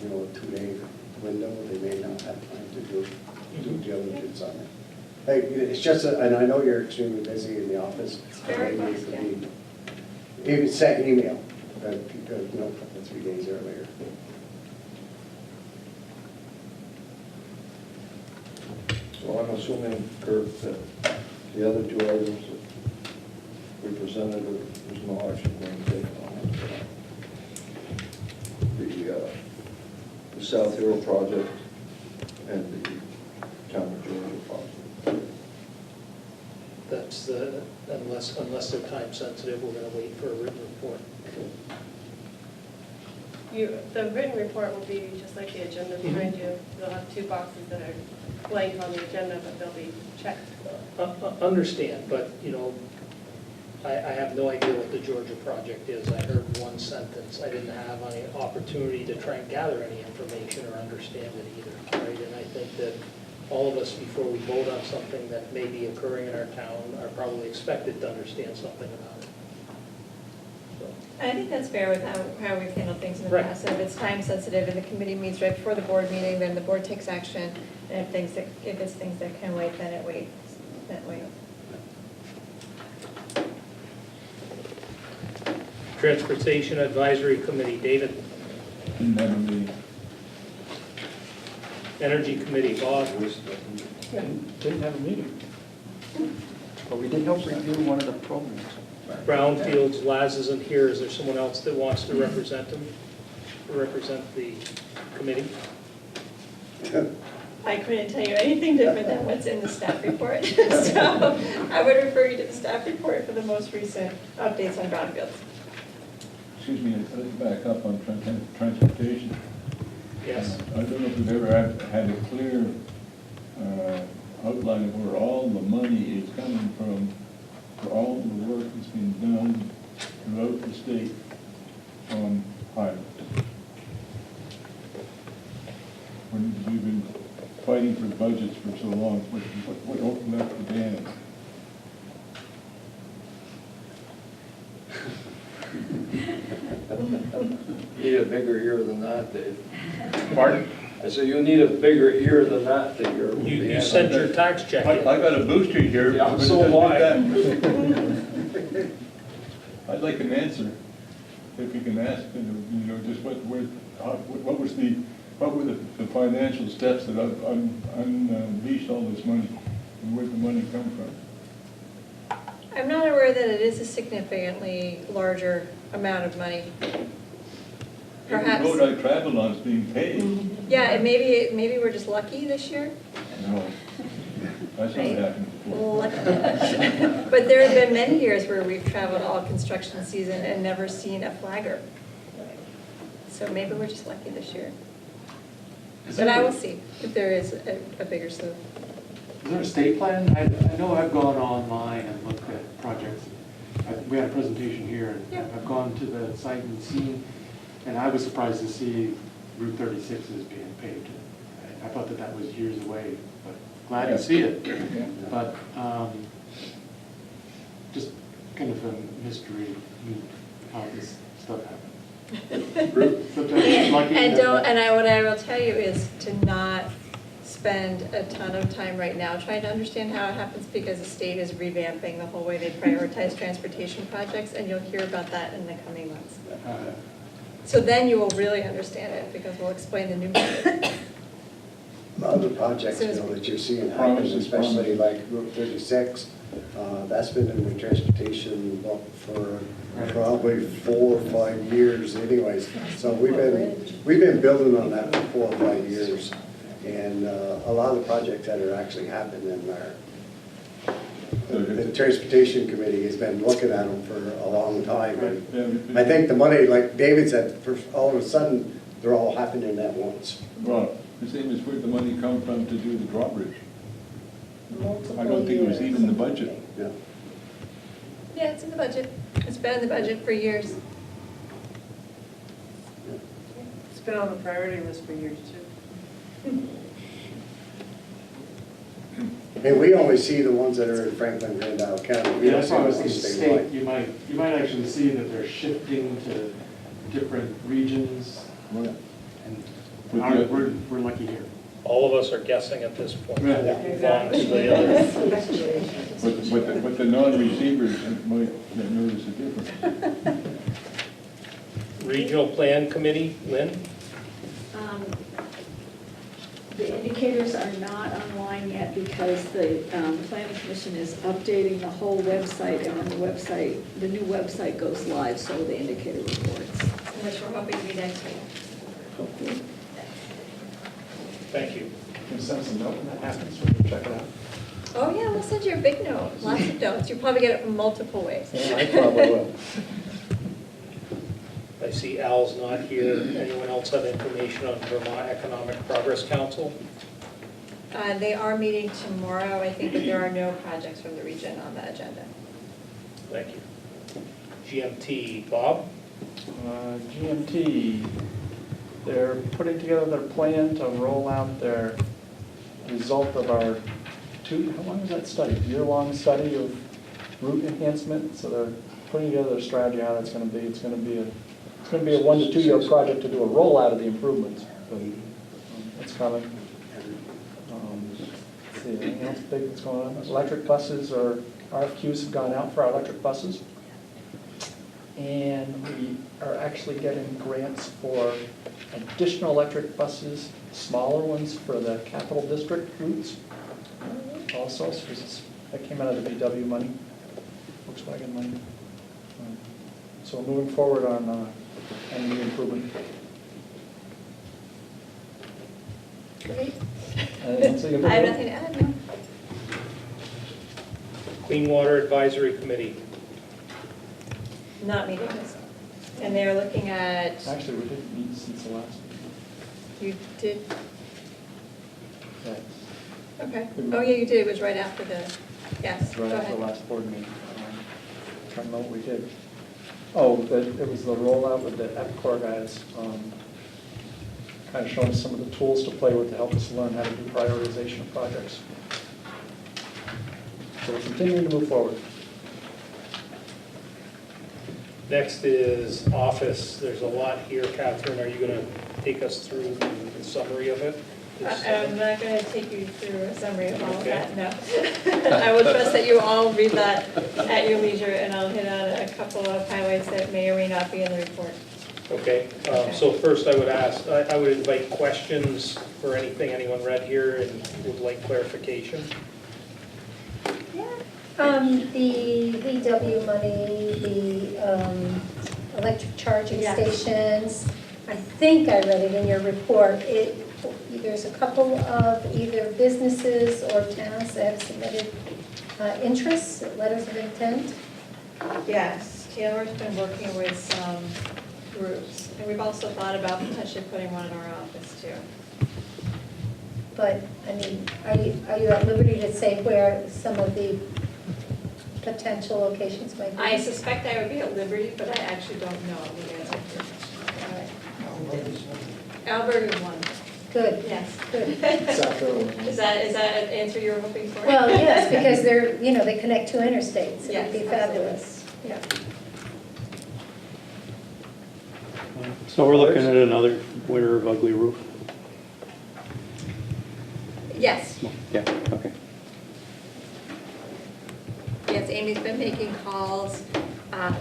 2-day window. They may not have time to do due diligence on it. Hey, it's just, and I know you're extremely busy in the office. It's very Maybe it close, could be, even send email, No, 3 days earlier. So I'm assuming, Kurt, that the other two items that we presented, there's no action being taken on it. The South Hero project and the Town of Georgia project. That's the, unless they're time sensitive, we're gonna wait for a written report. The written report will be just like the agenda behind you. You'll have 2 boxes that are blank on the agenda, but they'll be checked. Understand, but, you know, I have no idea what the Georgia project is. I heard one sentence. I didn't have any opportunity to try and gather any information or understand it either, right? And I think that all of us, before we vote on something that may be occurring in our town, are probably expected to understand something about it. I think that's fair with how we've handled things in the Right. past. If it's time sensitive and the committee meets right before the board meeting, then the board takes action. And if it's things that can wait, then it waits, that waits. Transportation Advisory Committee, David. Didn't have a meeting. Energy Committee, Bob. Didn't have a meeting. But we did help review one of the programs. Brownfields, Laz isn't here. Is there someone else that wants to represent him, represent the committee? I couldn't tell you anything different than what's in the staff report. So I would refer you to the staff report for the most recent updates on brownfields. Excuse me, let's back up on transportation. Yes. I don't know if we've ever had a clear outline of where all the money is coming from for all the work that's been done throughout the state on highways. When we've been fighting for budgets for so long, what opened up the dam? You need a bigger ear than that, Dave. Pardon? I said, you need a bigger ear than that to hear. You sent your tax check I in. got a booster here. Yeah, but it so doesn't do do that. I'd like an answer, if you can ask, you know, just what were the financial steps that unleashed all this money, and where'd the money come from? I'm not aware that it is a significantly larger amount of money. Perhaps. Every road I traveled on is being paid. Yeah, and maybe we're just lucky this year. No, that's not Right. happened before. Lucky. But there have been many years where we've traveled all construction season and never seen a flagger. So maybe we're just lucky this year. But I will see if there is a bigger slew. Is there a state plan? I know I've gone online and looked at projects. We had a presentation here, and Yeah. I've gone to the site and seen, and I was surprised to see Route 36 is being paved. I thought that was years away, but glad to see it. But just kind of a mystery how this stuff happened. Sometimes it's lucky. What I will tell you is to not spend a ton of time right now trying to understand how it happens, because the state is revamping the whole way they prioritize transportation projects, and you'll hear about that in the coming months. So then you will really understand it, because we'll explain the new method. A lot of the projects, you know, that you're seeing happen, especially like Route 36, that's been in the transportation book for probably 4 or 5 years anyways. So we've been building on that for 4 or 5 years. And a lot of the projects that are actually happening there, the Transportation Committee has been looking at them for a long time. And I think the money, like David said, all of a sudden, they're all happening at once. Well, the same as where'd the money come from to do the drawbridge? Multiple I don't think it was years. even in the budget. Yeah. Yeah, it's in the budget. It's been in the budget for years. It's been on the priority list for years, too. And we only see the ones that are in Franklin, Grand Isle County. We Yeah, don't that's see why I was what's thinking statewide. state, you might actually see that they're shifting to different regions. Right. And we're lucky here. All of us are guessing at this point. Yeah. Move on to the other. But the non-receivers might notice a difference. Regional Plan Committee, Lynn? The indicators are not online yet because the planning commission is updating the whole website, and when the new website goes live, so the indicator reports. Which we're hoping to be next week. Hopefully. Thank you. Can you send us a note when that happens, we can check it out? Oh, yeah, we'll send you a big note, lots of notes. You'll probably get it from multiple ways. Yeah, I probably will. I see Al's not here. Anyone else have information on Vermont Economic Progress Council? They are meeting tomorrow. I think that there are no projects from the region on the agenda. Thank you. GMT, Bob? GMT, they're putting together their plan to roll out their result of our how long was that study? Year-long study of route enhancement. So they're putting together their strategy, how that's going to be. It's going to be a 1 to 2 year project to do a rollout of the improvements. But it's coming. Let's see, anything else big that's going on? Electric buses, or RFQs have gone out for our electric buses. And we are actually getting grants for additional electric buses, smaller ones for the Capital District routes also. So that came out of the VW money, Volkswagen money. So we're moving forward on energy improvement. Great. So I have nothing to add, no. Clean Water Advisory Committee. Not meeting this. And they're looking at, Actually, we didn't meet since the last. you did, Yes. okay. Oh, yeah, you did. It was right after the, yes, go Right after the ahead. last board meeting. Can't remember what we did. Oh, it was the rollout with the EPCOR guys, kind of showing some of the tools to play with to help us learn how to do prioritization of projects. So we're continuing to move forward. Next is office. There's a lot here. Catherine, are you going to take us through the summary of it? I'm not going to take you through a summary of all of Okay. that, no. I will trust that you all read that at your leisure, and I'll hit on a couple of highlights that may or may not be in the report. Okay. So first I would ask, I would invite questions for anything anyone read here and would like clarification. The VW money, the electric charging Yes. stations, I think I read it in your report. There's a couple of either businesses or towns that have submitted interests, letters of intent. Yes, Taylor's been working with some groups, and we've also thought about potentially putting one in our office too. But, I mean, are you at liberty to say where some of the potential locations might be? I suspect I would be at liberty, but I actually don't know the answer to your question. Alberg is one. Good. Yes. Good. Is that an answer you were hoping for? Well, yes, because they're, they connect two interstates. It Yes, would be fabulous. Yeah. So we're looking at another winter of ugly roof? Yes. Yeah, okay. Yes, Amy's been making calls, and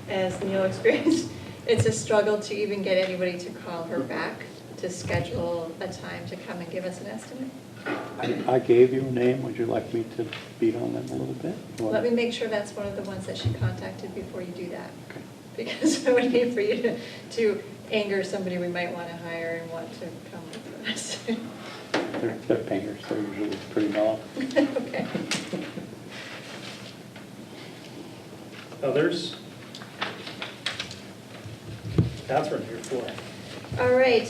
as Neil experienced, it's a struggle to even get anybody to call her back to schedule a time to come and give us an estimate. I gave you a name, would you like me to beat on them a little bit? Or- Let me make sure that's one of the ones that she contacted before you do that. Because I would hate for you to anger somebody we might want to hire and want to come with us. They're painters, they're usually pretty mellow. Okay. Others? Catherine, your floor. All right,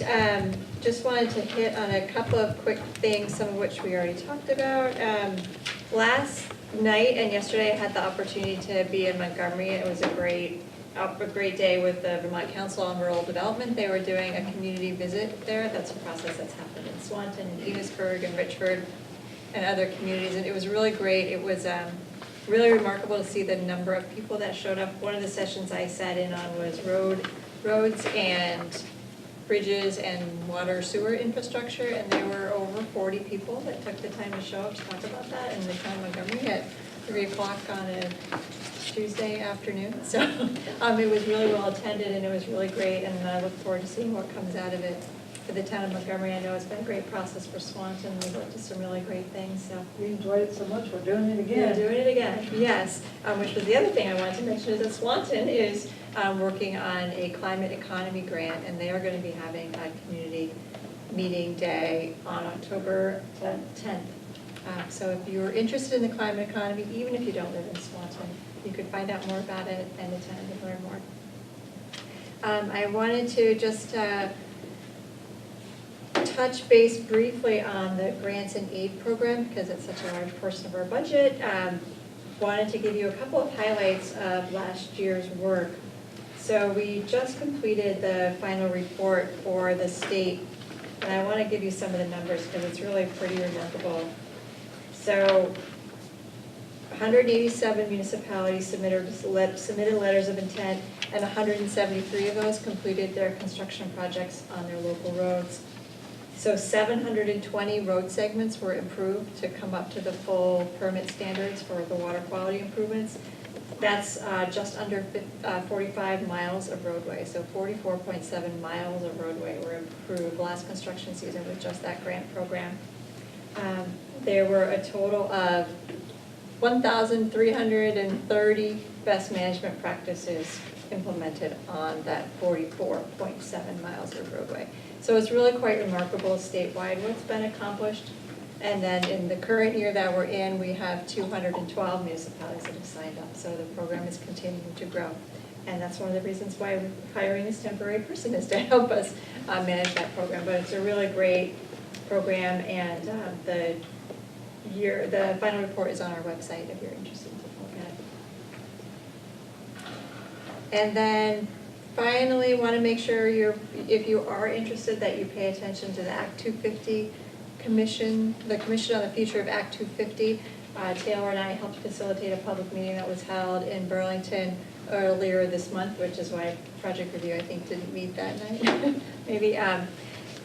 just wanted to hit on a couple of quick things, some of which we already talked about. Last night and yesterday I had the opportunity to be in Montgomery. It was a great day with the Vermont Council on Rural Development. They were doing a community visit there. That's a process that's happened in Swanton, and Enosburg, and Richford, and other communities, and it was really great. It was really remarkable to see the number of people that showed up. One of the sessions I sat in on was roads and bridges and water sewer infrastructure, and there were over 40 people that took the time to show up to talk about that, and the town of Montgomery had 3 o'clock on a Tuesday afternoon. So it was really well attended and it was really great, and I look forward to seeing what comes out of it for the town of Montgomery. I know it's been a great process for Swanton. We've looked at some really great things, so. We enjoyed it so much, we're doing it Yeah, again. doing it again, yes. Which was the other thing I wanted to mention, is that Swanton is working on a climate economy grant, and they are going to be having a community meeting day on October 10th. So if you're interested in the climate economy, even if you don't live in Swanton, you could find out more about it and attend and learn more. I wanted to just touch base briefly on the grants and aid program, because it's such a large portion of our budget. Wanted to give you a couple of highlights of last year's work. So we just completed the final report for the state, and I want to give you some of the numbers because it's really pretty remarkable. So 187 municipalities submitted letters of intent, and 173 of those completed their construction projects on their local roads. So 720 road segments were improved to come up to the full permit standards for the water quality improvements. That's just under 45 miles of roadway, so 44.7 miles of roadway were improved last construction season with just that grant program. There were a total of 1,330 best management practices implemented on that 44.7 miles of roadway. So it's really quite remarkable statewide what's been accomplished. And then in the current year that we're in, we have 212 municipalities that have signed up. So the program is continuing to grow. And that's one of the reasons why we're hiring this temporary person, is to help us manage that program. But it's a really great program, and the final report is on our website if you're interested to look at it. And then finally, want to make sure if you are interested, that you pay attention to the Act 250 Commission, the Commission on the Future of Act 250. Taylor and I helped facilitate a public meeting that was held in Burlington earlier this month, which is why Project Review, I think, didn't meet that night, maybe. And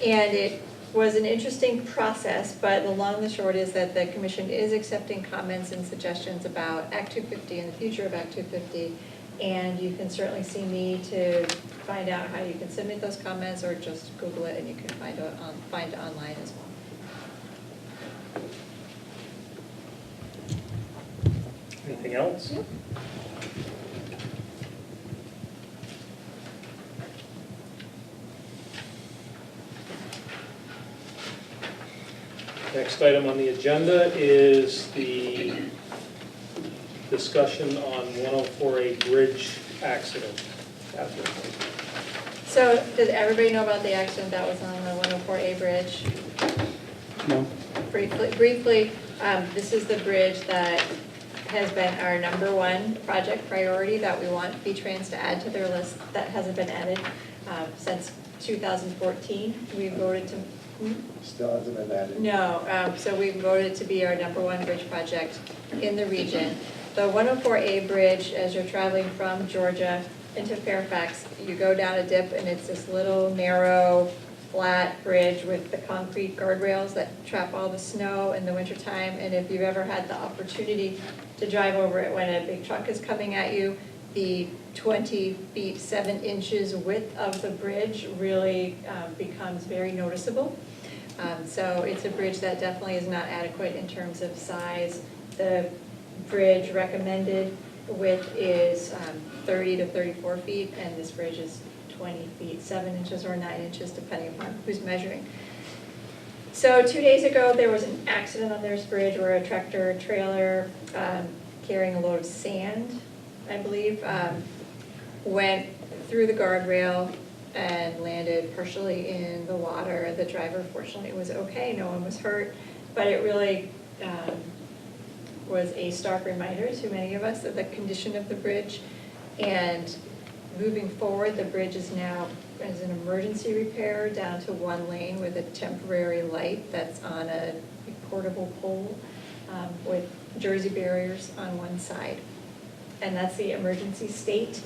it was an interesting process, but the long and the short is that the Commission is accepting comments and suggestions about Act 250 and the future of Act 250. And you can certainly see me to find out how you can submit those comments, or just Google it and you can find it online as well. Anything else? Yeah. Next item on the agenda is the discussion on 104A bridge accident. Catherine. So does everybody know about the accident that was on the 104A bridge? No? Briefly, this is the bridge that has been our #1 project priority that we want V-Trans to add to their list that hasn't been added since 2014. We voted to, Still hasn't been added. no, so we voted to be our #1 bridge project in the region. The 104A bridge, as you're traveling from Georgia into Fairfax, you go down a dip and it's this little narrow, flat bridge with the concrete guardrails that trap all the snow in the wintertime. And if you've ever had the opportunity to drive over it when a big truck is coming at you, the 20 feet 7 inches width of the bridge really becomes very noticeable. So it's a bridge that definitely is not adequate in terms of size. The bridge recommended width is 30 to 34 feet, and this bridge is 20 feet, 7 inches or 9 inches, depending upon who's measuring. So 2 days ago, there was an accident on this bridge where a tractor trailer carrying a load of sand, I believe, went through the guardrail and landed partially in the water. The driver, fortunately, was okay, no one was hurt, but it really was a stark reminder to many of us of the condition of the bridge. And moving forward, the bridge is now as an emergency repair down to 1 lane with a temporary light that's on a portable pole with Jersey barriers on one side. And that's the emergency state.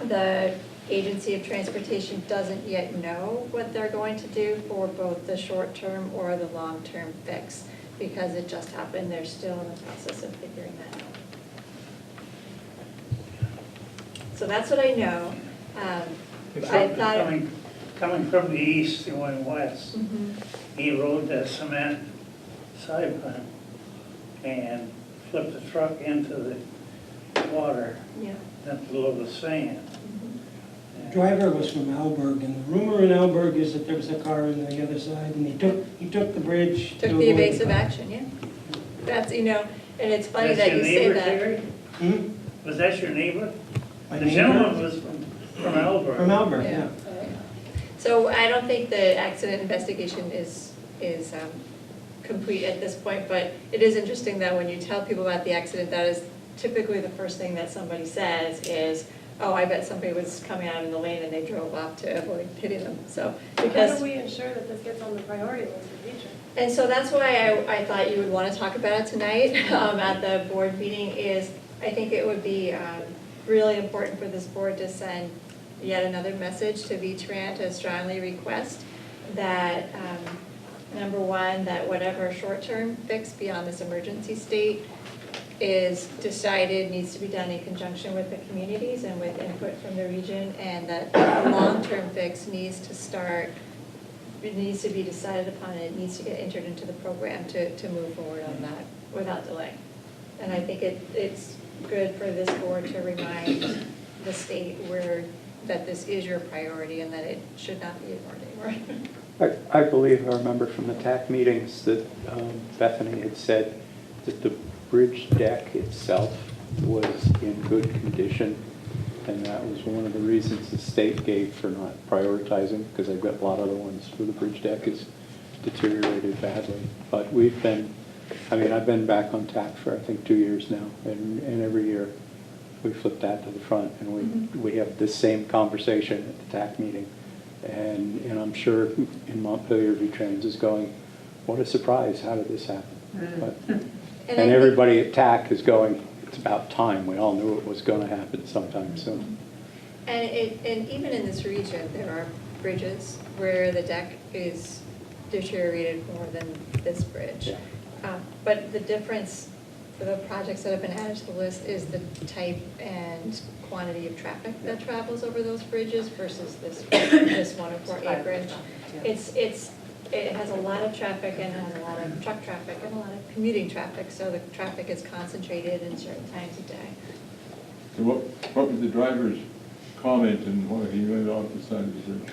The Agency of Transportation doesn't yet know what they're going to do for both the short-term or the long-term fix. because it just happened. They're still in the process of figuring that out. So that's what I know. I thought. Coming from the east and going west, Mhm. he rode that cement side plant and flipped the truck into the water, Yeah. then below the sand. Driver was from Alberg, and the rumor in Alberg is that there was a car on the other side, and he took the bridge. to Took the avoid evasive car. action, yeah. That's, and it's funny That's that your you say neighbor, that. Terry? Hmm? Was that your neighbor? My The neighbor? gentleman was from Alberg. From Alberg, yeah. So I don't think the accident investigation is complete at this point, but it is interesting that when you tell people about the accident, that is typically the first thing that somebody says is, oh, I bet somebody was coming out in the lane and they drove off to avoid hitting them, so. How Because do we ensure that this gets on the priority list for future? And so that's why I thought you would want to talk about it tonight at the board meeting, is I think it would be really important for this board to send yet another message to V-Trans to strongly request that, number one, that whatever short-term fix beyond this emergency state is decided needs to be done in conjunction with the communities and with input from the region, and that the long-term fix needs to start, it needs to be decided upon, and it needs to get entered into the program to move forward on that without delay. And I think it's good for this board to remind the state that this is your priority and that it should not be ignored anymore. I believe I remember from the TAC meetings that Bethany had said that the bridge deck itself was in good condition, and that was one of the reasons the state gave for not prioritizing, because they've got a lot of other ones where the bridge deck is deteriorated badly. But we've been, I've been back on TAC for I think 2 years now, and every year we flip that to the front, and we have this same conversation at the TAC meeting. And I'm sure in Montpelier, V-Trans is going, what a surprise, how did this happen? But, and everybody at TAC is going, it's about time, we all knew it was going to happen sometime soon. And even in this region, there are bridges where the deck is deteriorated more than this bridge. Yeah. But the difference for the projects that have been added to the list is the type and quantity of traffic that travels over those bridges versus this 104A bridge. It has a lot of traffic and has a lot of truck traffic and a lot of commuting traffic, so the traffic is concentrated in certain times of day. So what was the driver's comment and why he went off the side of the bridge?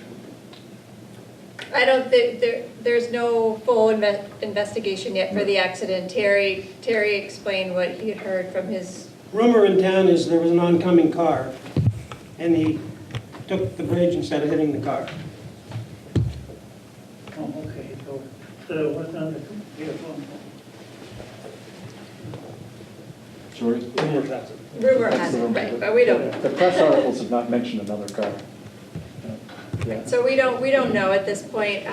I don't think, there's no full investigation yet for the accident. Terry explained what he had heard from his. Rumor in town is there was an oncoming car, and he took the bridge instead of hitting the car. Oh, okay, so what's on the, Sorry? Rumor has it, right, but we don't. The press articles have not mentioned another car. Yeah. So we don't know at this point.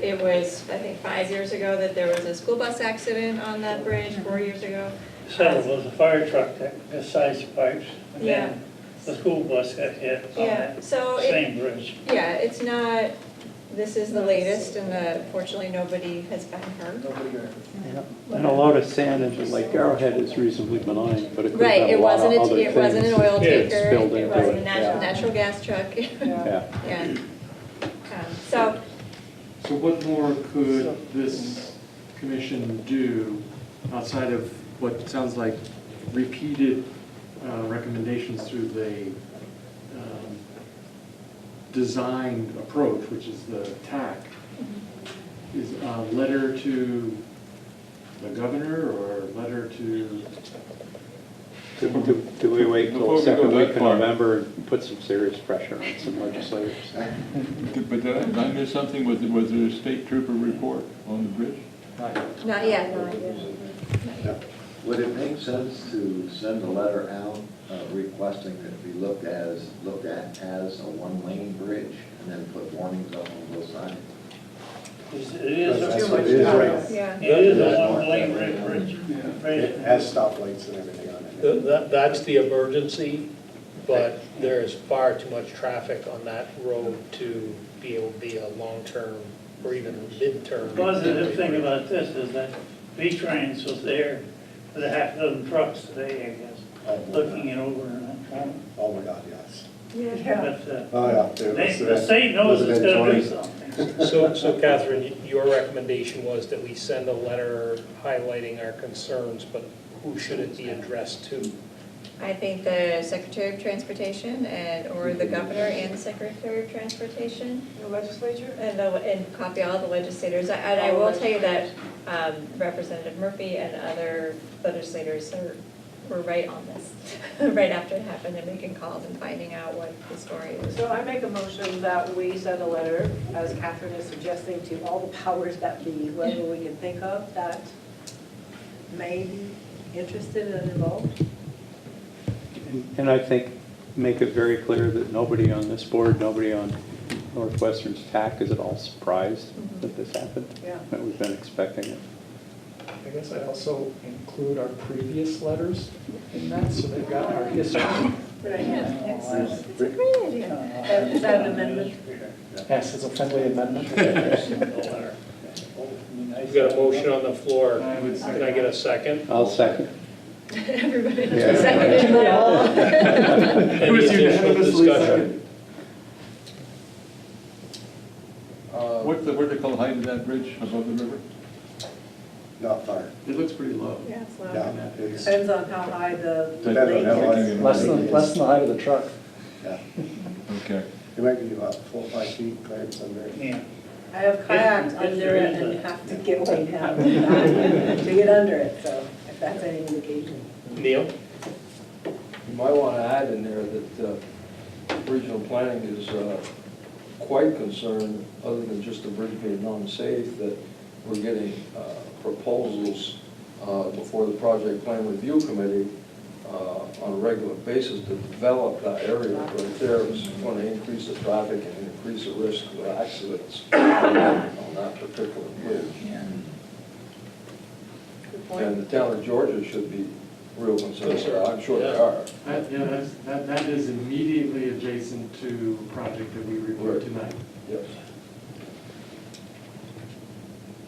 It was, I think, 5 years ago that there was a school bus accident on that bridge, 4 years ago. so it was a fire truck that got side pipes, and Yeah. then the school bus got hit on Yeah, that so same bridge. Yeah, it's not, this is the latest, and fortunately, nobody has been hurt. And a load of sand into Lake Arrowhead is reasonably benign, but it could Right, have it a lot of wasn't, other it wasn't an things oil tanker, spilled it into wasn't a it. natural gas truck. Yeah. Yeah. So, So what more could this commission do outside of what sounds like repeated recommendations through the design approach, which is the TAC? Is a letter to the governor or a letter to? Do we wait till Before the we second go week that in far. November and put some serious pressure on some legislators? But did I miss something? Was there a state trooper report on the bridge? not yet. Would it make sense to send a letter out requesting that it be looked at as a one-lane bridge and then put warnings up on both sides? It is That's a- what it is right Yeah. It is a one-lane bridge. It has stoplights and everything on it. That's the emergency, but there is far too much traffic on that road to be able to be a long-term or even midterm. The positive thing about this is that V-Trans was there with a half dozen trucks today, I guess, looking it over and Oh my God, yes. But, Oh, yeah. There was- the state knows it's Elizabeth gonna do Jones. something. So Catherine, your recommendation was that we send a letter highlighting our concerns, but who should it be addressed to? I think the Secretary of Transportation or the Governor and the Secretary of Transportation. The legislature? And copy all the legislators. And I will tell you that Representative Murphy and other legislators were right on this, right after it happened, and making calls and finding out what the story is. So I make a motion that we send a letter, as Catherine is suggesting, to all the powers that be, whoever we can think of that may be interested and involved. And I think make it very clear that nobody on this board, nobody on Northwestern's TAC is at all surprised that this happened. Yeah. That we've been expecting it. I guess I'd also include our previous letters in that, so they've got our history. Excellent. It's a great idea. Is that an amendment? Yes, it's a friendly amendment. We've got a motion on the floor. Can I get a second? I'll second. Everybody Yeah. seconded that. Any additional discussion? What they call the height of that bridge above the river? Not far. It looks pretty low. Yeah, it's low. Yeah, it's, Depends on how high the Depends on how lake high- is. Less than the height of the truck. yeah. Okay. It might be about 4 or 5 feet clearance under it. Yeah. I have kayaked If under there it is and a- have to get way down to get under it, so if that's any indication. Neil? You might want to add in there that regional planning is quite concerned, other than just the bridge being unsafe, that we're getting proposals before the project plan review committee on a regular basis to develop that area right there. It's going to increase the traffic and increase the risk of accidents on that particular bridge. Good point. And the town of Georgia should be real concerned with that. I'm sure they are. That is immediately adjacent to the project that we reviewed tonight. Yes.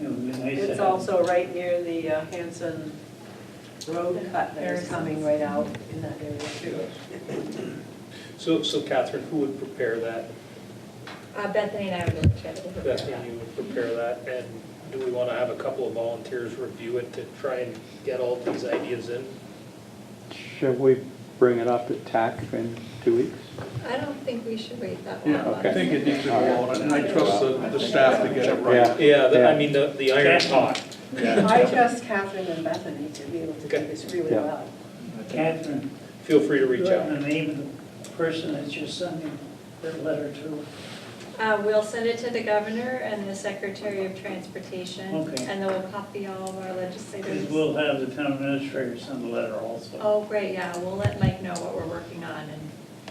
It would be nice to It's have- also right near the Hanson Road cut that is coming right out in that area too. So Catherine, who would prepare that? Bethany and I would work together. to prepare Bethany, that. you would prepare that, and do we want to have a couple of volunteers review it to try and get all these ideas in? Should we bring it up at TAC in 2 weeks? I don't think we should wait that long. Yeah, Okay. I think it needs to go on, and I trust the staff to get it right. Yeah, Yeah. I mean, the iron pot. I trust Catherine and Bethany to be able to do this really Yeah. well. Catherine, Feel free to do reach you have out. the name of the person that you're sending that letter to? We'll send it to the Governor and the Secretary of Transportation. Okay. And then we'll copy all of our legislators. Because we'll have the town administrator send a letter also. Oh, great, yeah, we'll let Mike know what we're working on and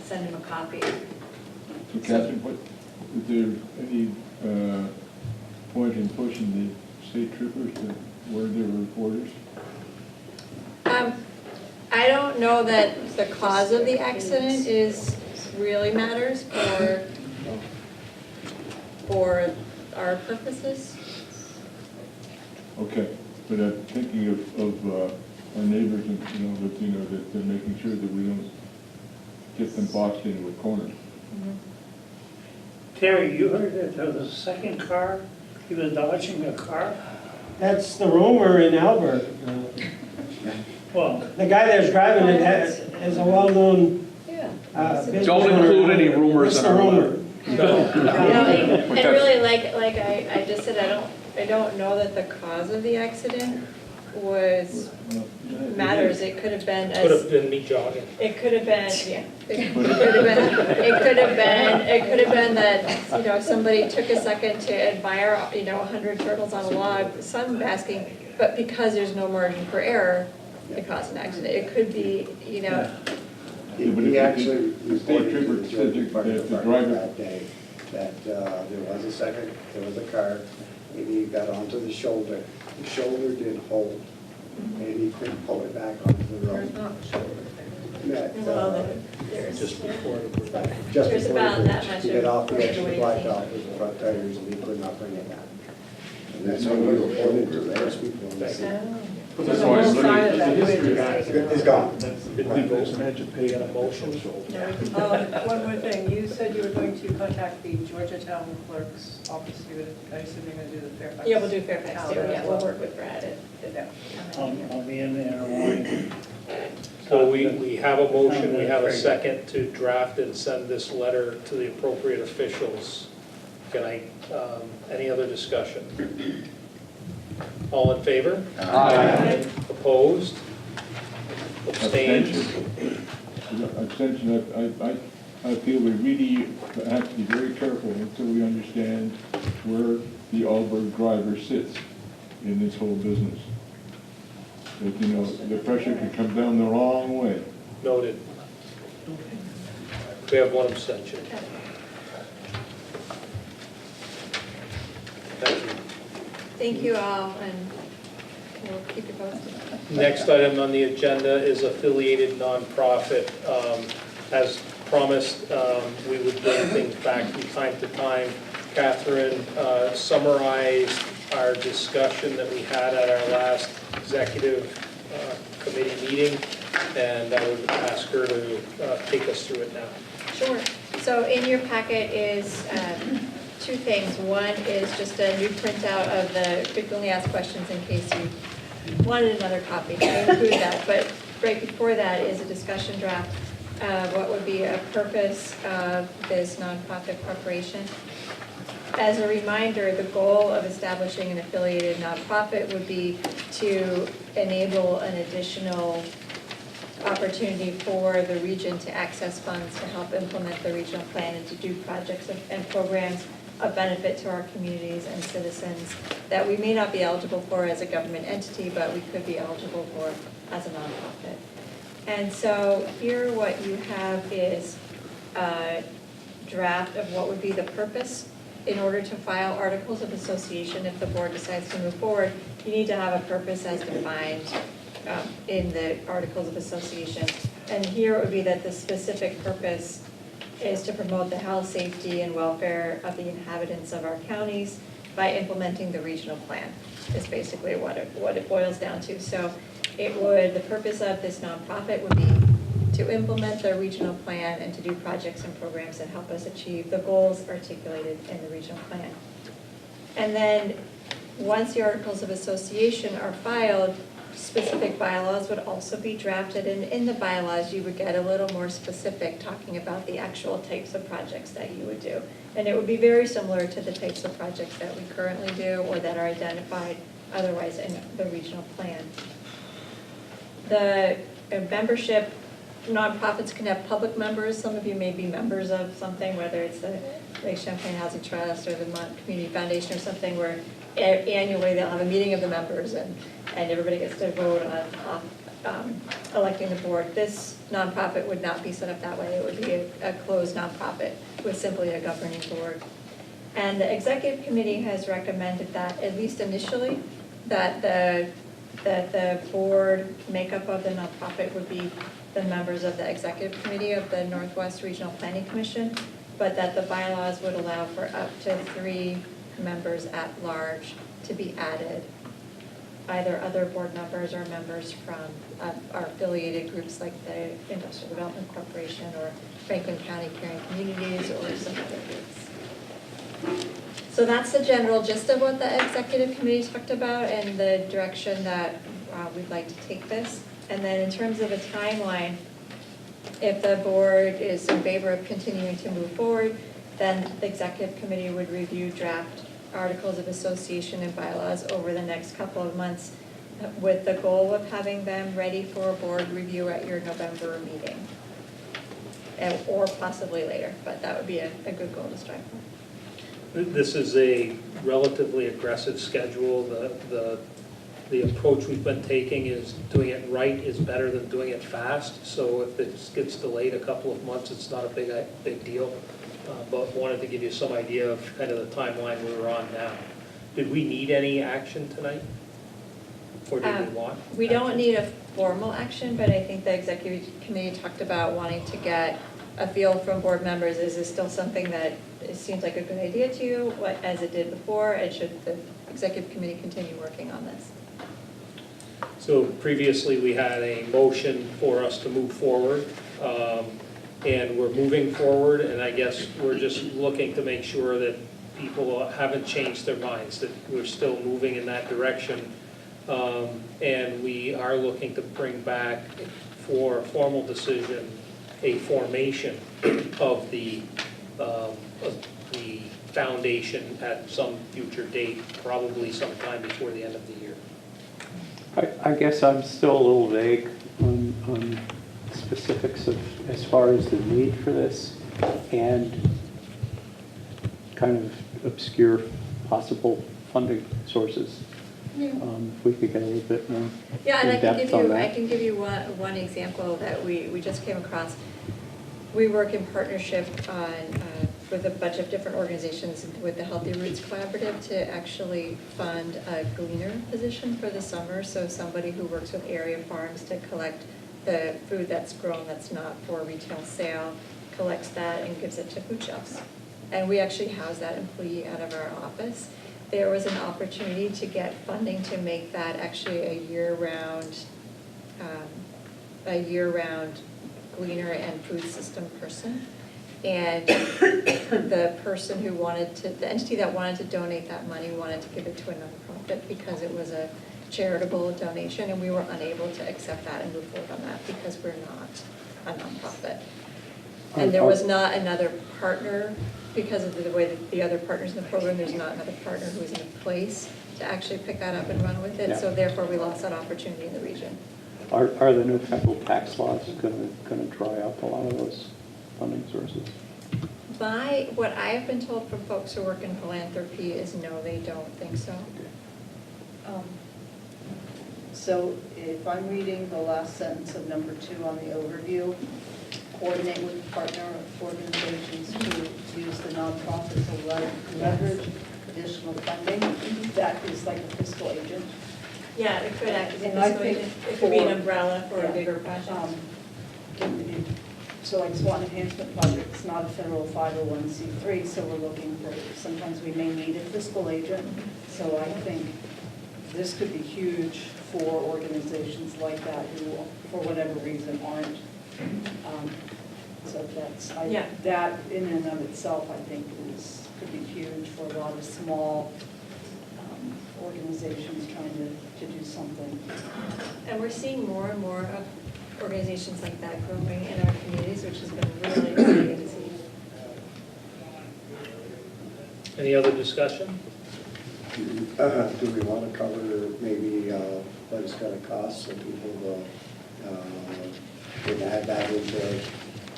send him a copy. So Catherine, is there any point in pushing the state troopers to where their reporters? I don't know that the cause of the accident really matters for our purposes. Okay, but I'm thinking of our neighbors and, that they're making sure that we don't get them boxed into a corner. Terry, you heard that there was a second car? He was dodging a car? That's the rumor in Alberg. Well, The guy that's driving it is a well-known business Don't owner. include any rumors in What's the our rumor? And really, like I just said, I don't know that the cause of the accident matters. It could have been Could have been me jogging. It could have been, yeah. It could have been that, somebody took a second to admire, 100 turtles on a log, sunbasking, but because there's no margin for error, it caused an accident. It could be, He actually The state reported to trooper the said Georgia Fire that the Department driver, that day that there was a car, and he got onto the shoulder. The shoulder did hold, and he couldn't pull it back onto the road. There's not a shoulder there. That, well, there's. Just before the just There's before about the that bridge, much to get of off the edge of the way to blacktop with the front tires, and he could not bring it back. And that's how we were over there. That's why I'm looking at the history. It's gone. We got a motion. One more thing, you said you were going to contact the Georgia Town Clerk's office, I assume you're going to do the Fairfax. Yeah, we'll do Fairfax too, Town yeah, as we'll well. work with Brad at I'll be in there in the morning. So we have a motion, we have a second to draft and send this letter to the appropriate officials. Can I, any other discussion? All in favor? Aye. Opposed? Abstained? Abstention, I feel we really have to be very careful until we understand where the Allberg driver sits in this whole business. But, you know, the pressure could come down the wrong way. Noted. We have one abstention. Thank you. Thank you all, and we'll keep you posted. Next item on the agenda is affiliated nonprofit. As promised, we would bring things back from time to time. Catherine summarized our discussion that we had at our last executive committee meeting, and I would ask her to take us through it now. Sure. So in your packet is two things. One is just a new printout of the frequently asked questions in case you wanted another copy. I include that, but right before that is a discussion draft of what would be a purpose of this nonprofit corporation. As a reminder, the goal of establishing an affiliated nonprofit would be to enable an additional opportunity for the region to access funds to help implement the regional plan and to do projects and programs of benefit to our communities and citizens that we may not be eligible for as a government entity, but we could be eligible for as a nonprofit. And so here what you have is a draft of what would be the purpose. In order to file articles of association, if the board decides to move forward, you need to have a purpose as defined in the articles of association. And here it would be that the specific purpose is to promote the health, safety, and welfare of the inhabitants of our counties by implementing the regional plan, is basically what it boils down to. So the purpose of this nonprofit would be to implement the regional plan and to do projects and programs that help us achieve the goals articulated in the regional plan. And then, once the articles of association are filed, specific bylaws would also be drafted, and in the bylaws, you would get a little more specific, talking about the actual types of projects that you would do. And it would be very similar to the types of projects that we currently do or that are identified otherwise in the regional plan. The membership, nonprofits can have public members. Some of you may be members of something, whether it's the Lake Champlain Housing Trust or the Mont Community Foundation or something, where annually they'll have a meeting of the members and everybody gets to vote on electing the board. This nonprofit would not be set up that way. It would be a closed nonprofit with simply a governing board. And the executive committee has recommended that, at least initially, that the board makeup of the nonprofit would be the members of the executive committee of the Northwest Regional Planning Commission, but that the bylaws would allow for up to 3 members at large to be added, either other board members or members from our affiliated groups like the Industrial Development Corporation or Franklin County Caring Communities or some other groups. So that's the general gist of what the executive committee talked about and the direction that we'd like to take this. And then in terms of a timeline, if the board is in favor of continuing to move forward, then the executive committee would review draft articles of association and bylaws over the next couple of months with the goal of having them ready for a board review at your November meeting. Or possibly later, but that would be a good goal to strive for. This is a relatively aggressive schedule. The approach we've been taking is doing it right is better than doing it fast. So if it gets delayed a couple of months, it's not a big deal. But wanted to give you some idea of kind of the timeline we're on now. Did we need any action tonight? Or did we want? We don't need a formal action, but I think the executive committee talked about wanting to get a feel from board members. Is this still something that it seems like a good idea to you, as it did before, and should the executive committee continue working on this? So previously, we had a motion for us to move forward, and we're moving forward, and I guess we're just looking to make sure that people haven't changed their minds, that we're still moving in that direction. And we are looking to bring back for a formal decision, a formation of the foundation at some future date, probably sometime before the end of the year. I guess I'm still a little vague on specifics of, as far as the need for this, and kind of obscure possible funding sources. If we could get a little bit more Yeah, and in-depth on that. I can give you one example that we just came across. We work in partnership on, with a bunch of different organizations with the Healthy Roots Collaborative to actually fund a gleaner position for the summer. So somebody who works with area farms to collect the food that's grown that's not for retail sale, collects that and gives it to food shelves. And we actually house that employee out of our office. There was an opportunity to get funding to make that actually a year-round gleaner and food system person. And the person who wanted to, the entity that wanted to donate that money wanted to give it to a nonprofit because it was a charitable donation, and we were unable to accept that and move forward on that because we're not a nonprofit. And there was not another partner, because of the way that the other partners in the program, there's not another partner who was in place to actually pick that up and run with it. Yeah. So therefore, we lost that opportunity in the region. Are the new federal tax laws going to dry up a lot of those funding sources? What I have been told from folks who work in philanthropy is no, they don't think so. So if I'm reading the last sentence of number 2 on the overview, coordinate with partner organizations to use the nonprofit to leverage additional funding, that is like a fiscal agent. Yeah, it could act as a And I fiscal think agent. It could be an for- umbrella for a yeah. bigger project. So like SWAT enhancement project, it's not a federal 501c3, so we're looking for, sometimes we may need a fiscal agent. So I think this could be huge for organizations like that who, for whatever reason, aren't. So that's, that in and of itself, I think, could be huge for a lot of small organizations trying to do something. And we're seeing more and more of organizations like that growing in our communities, which has been really exciting to see. Any other discussion? Do we want to cover maybe what it's going to cost so people can add that into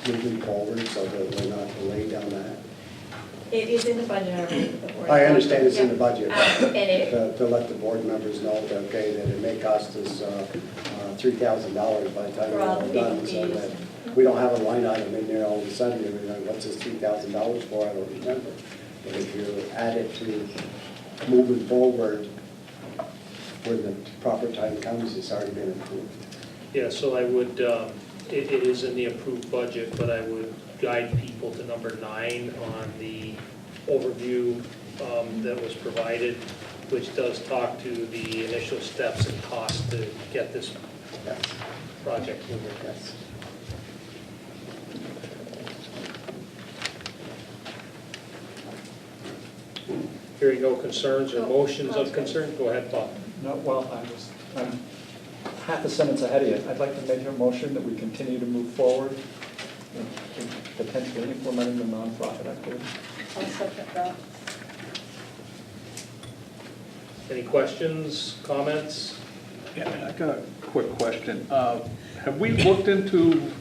moving forward so that we're not delayed on that? It is in the budget already. I understand it's in the budget, And it, to let the board members know that, okay, that it may cost us $3,000 by the time we're all done, so that we don't have a line item in there all of a sudden, and we're like, what's this $3,000 for? I don't remember. But if you add it to moving forward, when the proper time comes, it's already been approved. Yeah, so I would, it is in the approved budget, but I would guide people to number 9 on the overview that was provided, which does talk to the initial steps and costs to get this project moving. Yes. Hearing no concerns or motions of concern, go ahead, Bob. No, well, I'm half a sentence ahead of you. I'd like to make a motion that we continue to move forward in potentially implementing the nonprofit activity. I'll second that. Any questions, comments? Yeah, I got a quick question. Have we looked into,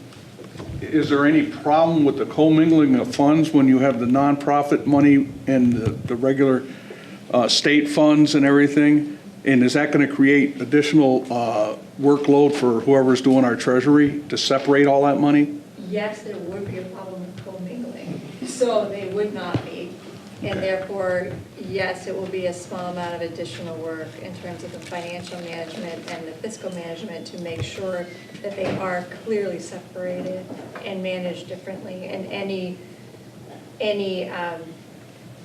is there any problem with the commingling of funds when you have the nonprofit money and the regular state funds and everything? And is that going to create additional workload for whoever's doing our treasury to separate all that money? yes, there would be a problem with commingling. So they would not be. And therefore, yes, it will be a small amount of additional work in terms of the financial management and the fiscal management to make sure that they are clearly separated and managed differently. And any any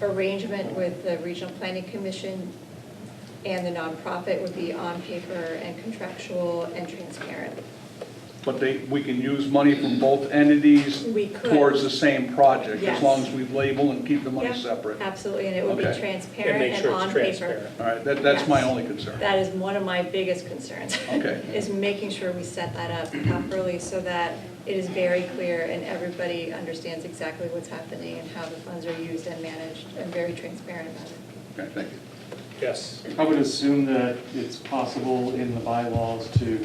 arrangement with the Regional Planning Commission and the nonprofit would be on paper and contractual and transparent. But we can use money from both entities We could. towards the same project, Yes. as long as we label and keep the money Yeah, separate. Absolutely, and it would be Okay. transparent make and sure it's on paper. transparent. All right, that's my Yes. only concern. That is one of my biggest concerns. Okay. Is making sure we set that up properly so that it is very clear and everybody understands exactly what's happening and how the funds are used and managed, and very transparent about it. Okay, thank you. Yes. I would assume that it's possible in the bylaws to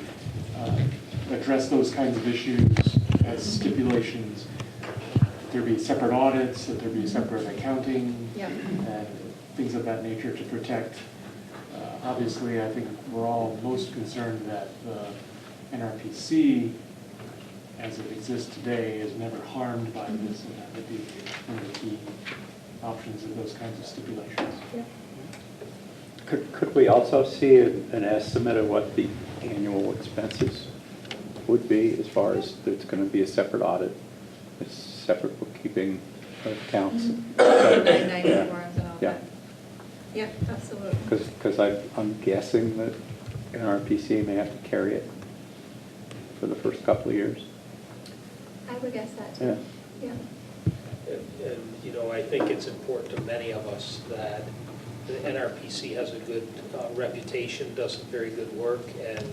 address those kinds of issues as stipulations. That there be separate audits, that there be separate accounting, Yeah. and things of that nature to protect. Obviously, I think we're all most concerned that the NRPC, as it exists today, is never harmed by this, and that would be one of the key options of those kinds of stipulations. Yeah. Could we also see an estimate of what the annual expenses would be as far as there's going to be a separate audit, a separate bookkeeping accounts? Ninety Yeah. forms and all Yeah. that. Yeah, absolutely. Because I'm guessing that NRPC may have to carry it for the first couple of years. I would guess that Yeah. too. Yeah. And, you know, I think it's important to many of us that the NRPC has a good reputation, does some very good work, and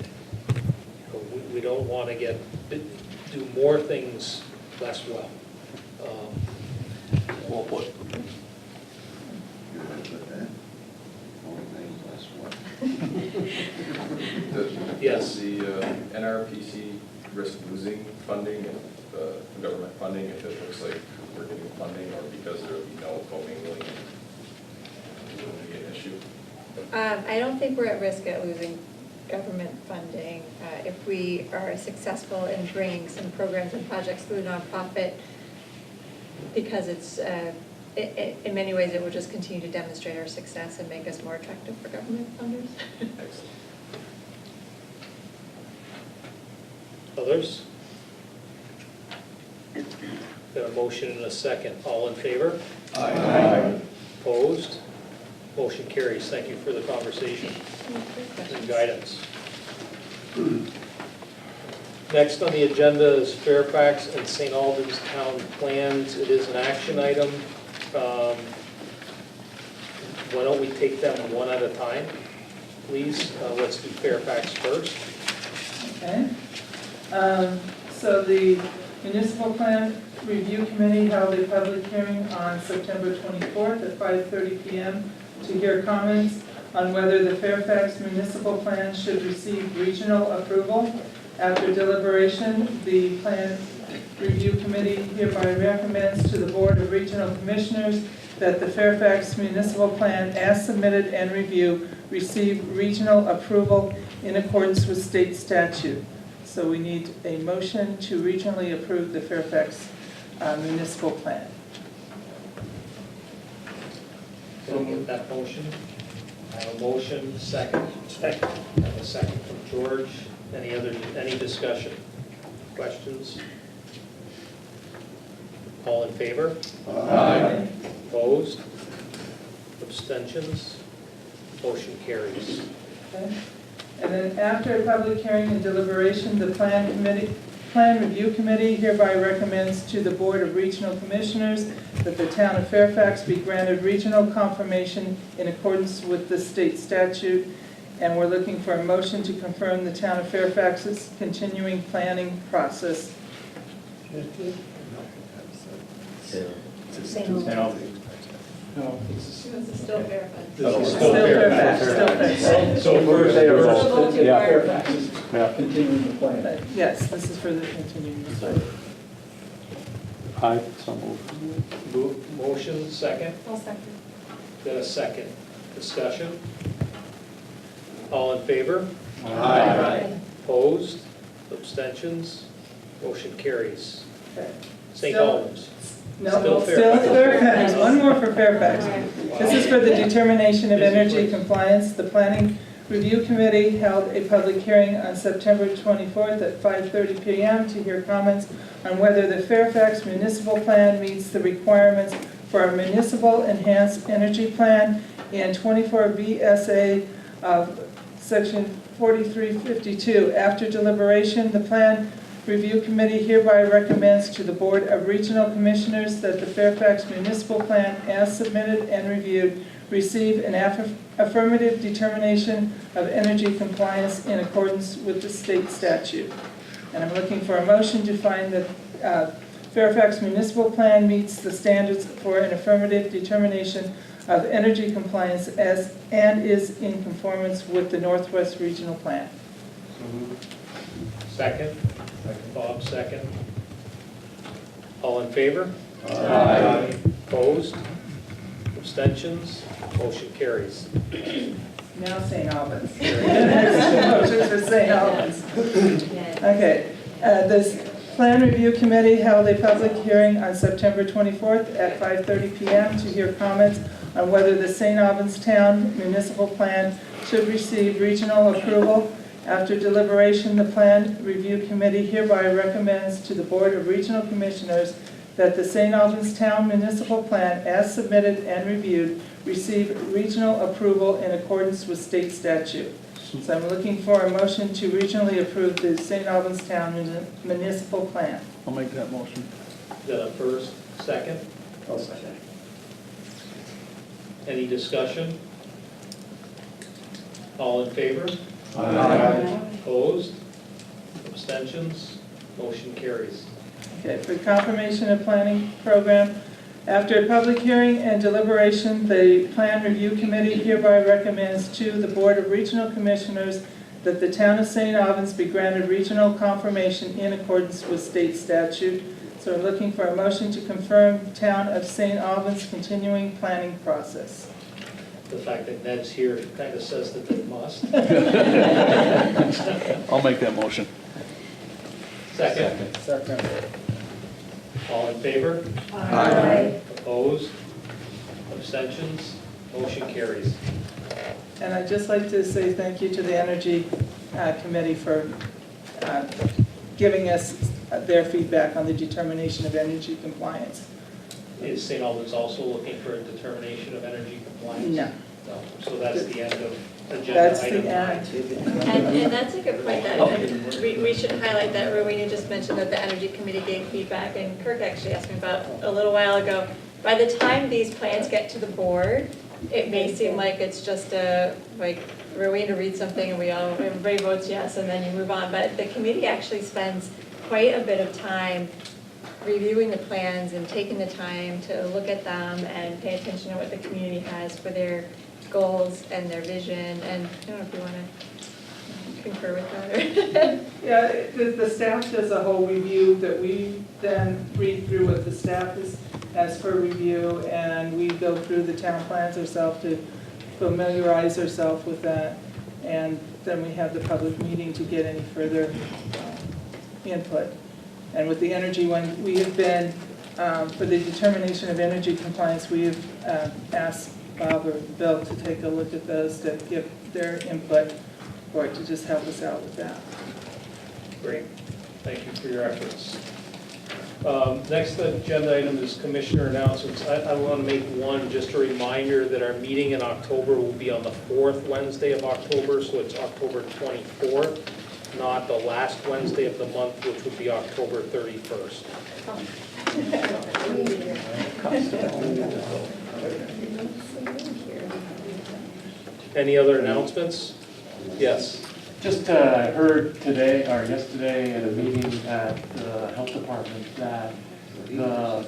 you know, we don't want to do more things less well. Well put. Yes. Does the NRPC risk losing funding, government funding, if it looks like we're getting funding, or because there will be no commingling, it will be an issue? I don't think we're at risk at losing government funding. If we are successful in bringing some programs and projects through nonprofit, because it's, in many ways, it will just continue to demonstrate our success and make us more attractive for government funders. Excellent. Others? Got a motion and a second. All in favor? Aye. Opposed? Motion carries. Thank you for the conversation and guidance. Next on the agenda is Fairfax and St. Albans Town Plans. It is an action item. Why don't we take them one at a time, please? Let's do Fairfax first. Okay. So the Municipal Plan Review Committee held a public hearing on September 24th at 5:30 PM to hear comments on whether the Fairfax Municipal Plan should receive regional approval. After deliberation, the Plan Review Committee hereby recommends to the Board of Regional Commissioners that the Fairfax Municipal Plan, as submitted and reviewed, receive regional approval in accordance with state statute. So we need a motion to regionally approve the Fairfax Municipal Plan. Can I get that motion? I have a motion, second. Second. I have a second from George. Any discussion? Questions? All in favor? Aye. Opposed? Abstentions? Motion carries. Okay. And then after a public hearing and deliberation, the Plan Review Committee hereby recommends to the Board of Regional Commissioners that the town of Fairfax be granted regional confirmation in accordance with the state statute. And we're looking for a motion to confirm the town of Fairfax's continuing planning process. No, This is still Fairfax. This is Still Fairfax, still Fairfax. So first, Yeah. Continuing the plan. Yes, this is for the continuing. I so moved. motion, second. I'll second. Then a second. Discussion? All in favor? Aye. Opposed? Abstentions? Motion carries. Okay. St. Still- Albans. No, Still still Fairfax. One more for Fairfax. This is for the determination of energy compliance. The planning Review Committee held a public hearing on September 24th at 5:30 PM to hear comments on whether the Fairfax Municipal Plan meets the requirements for a Municipal Enhanced Energy Plan and 24 VSA of Section 4352. After deliberation, the Plan Review Committee hereby recommends to the Board of Regional Commissioners that the Fairfax Municipal Plan, as submitted and reviewed, receive an affirmative determination of energy compliance in accordance with the state statute. And I'm looking for a motion to find that Fairfax Municipal Plan meets the standards for an affirmative determination of energy compliance and is in conformance with the Northwest Regional Plan. Second? Bob, second. All in favor? Aye. Opposed? Abstentions? Motion carries. Now St. Albans. Motion for St. Albans. Okay, this Plan Review Committee held a public hearing on September 24th at 5:30 PM to hear comments on whether the St. Albans Town Municipal Plan should receive regional approval. After deliberation, the Plan Review Committee hereby recommends to the Board of Regional Commissioners that the St. Albans Town Municipal Plan, as submitted and reviewed, receive regional approval in accordance with state statute. So I'm looking for a motion to regionally approve the St. Albans Town Municipal Plan. I'll make that motion. Is that a first, second? I'll second. Any discussion? All in favor? Aye. Opposed? Abstentions? Motion carries. Okay, for confirmation of planning program, after a public hearing and deliberation, the Plan Review Committee hereby recommends to the Board of Regional Commissioners that the town of St. Albans be granted regional confirmation in accordance with state statute. So we're looking for a motion to confirm town of St. Albans continuing planning process. The fact that Ned's here kind of says that they must. I'll make that motion. Second? Second. All in favor? Aye. Opposed? Abstentions? Motion carries. And I'd just like to say thank you to the Energy Committee for giving us their feedback on the determination of energy compliance. Is St. Albans also looking for a determination of energy compliance? No. No. So that's the end of agenda That's item the 9. end. And that's a good point that we should highlight that Rowena just mentioned that the Energy Committee gave feedback, and Kirk actually asked me about a little while ago. By the time these plans get to the board, it may seem like it's just like Rowena reads something and everybody votes yes and then you move on. But the committee actually spends quite a bit of time reviewing the plans and taking the time to look at them and pay attention to what the community has for their goals and their vision. And I don't know if you want to concur with that or. Yeah, the staff does a whole review that we then read through what the staff has for review, and we go through the town plans ourselves to familiarize ourselves with that. And then we have the public meeting to get any further input. And with the energy one, we have been, for the determination of energy compliance, we have asked Bob or Bill to take a look at those, to give their input, or to just help us out with that. Great. Thank you for your efforts. Next agenda item is commissioner announcements. I want to make one, just a reminder that our meeting in October will be on the 4th Wednesday of October, so it's October 24th, not the last Wednesday of the month, which would be October 31st. Any other announcements? Yes. Just heard today, or yesterday, at a meeting at the health department, that the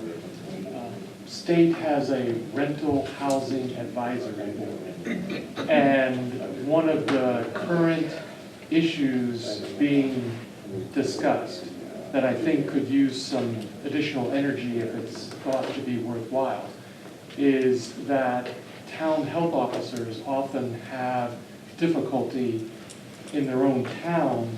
state has a rental housing advisory board. And one of the current issues being discussed that I think could use some additional energy if it's thought to be worthwhile is that town health officers often have difficulty in their own town,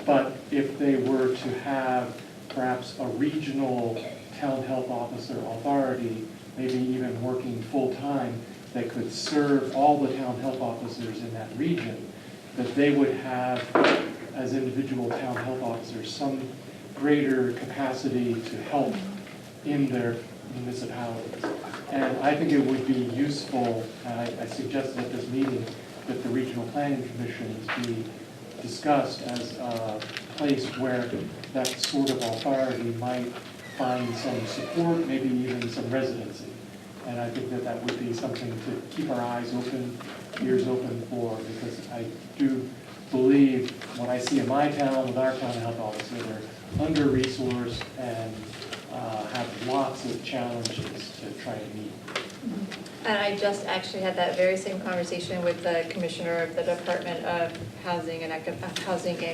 but if they were to have perhaps a regional town health officer authority, maybe even working full-time, that could serve all the town health officers in that region, that they would have, as individual town health officers, some greater capacity to help in their municipalities. And I think it would be useful, I suggested at this meeting, that the regional planning commissions be discussed as a place where that sort of authority might find some support, maybe even some residency. And I think that that would be something to keep our eyes open, ears open for, because I do believe what I see in my town with our town health officer, they're under-resourced and have lots of challenges to try to meet. And I just actually had that very same conversation with the commissioner of the Department of Housing and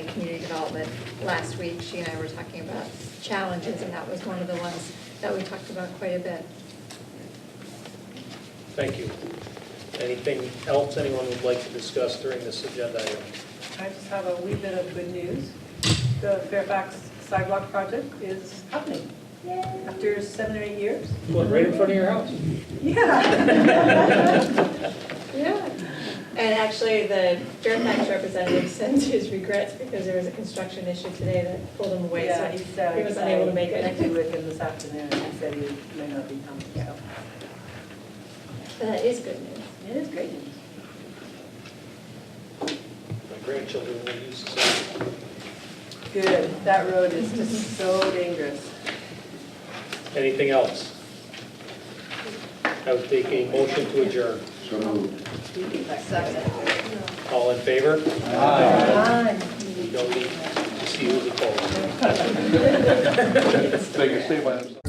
Community Development last week. She and I were talking about challenges, and that was one of the ones that we talked about quite a bit. Thank you. Anything else anyone would like to discuss during this agenda item? I just have a wee bit of good news. The Fairfax sidewalk project is happening after 7 or 8 years. What, right in front of your house? Yeah. Yeah. And actually, the Fairfax representative sent his regrets because there was a construction issue today that pulled him away, so Yeah, he said, he was unable to make it. I connected with him this afternoon, and he said he may not be coming, so. But that is good news. It is great news. My grandchildren will use this. Good, that road is just so dangerous. Anything else? I would take a motion to adjourn. So moved. Second. All in favor? Aye. We don't need to see who's opposed. They can stay by themselves.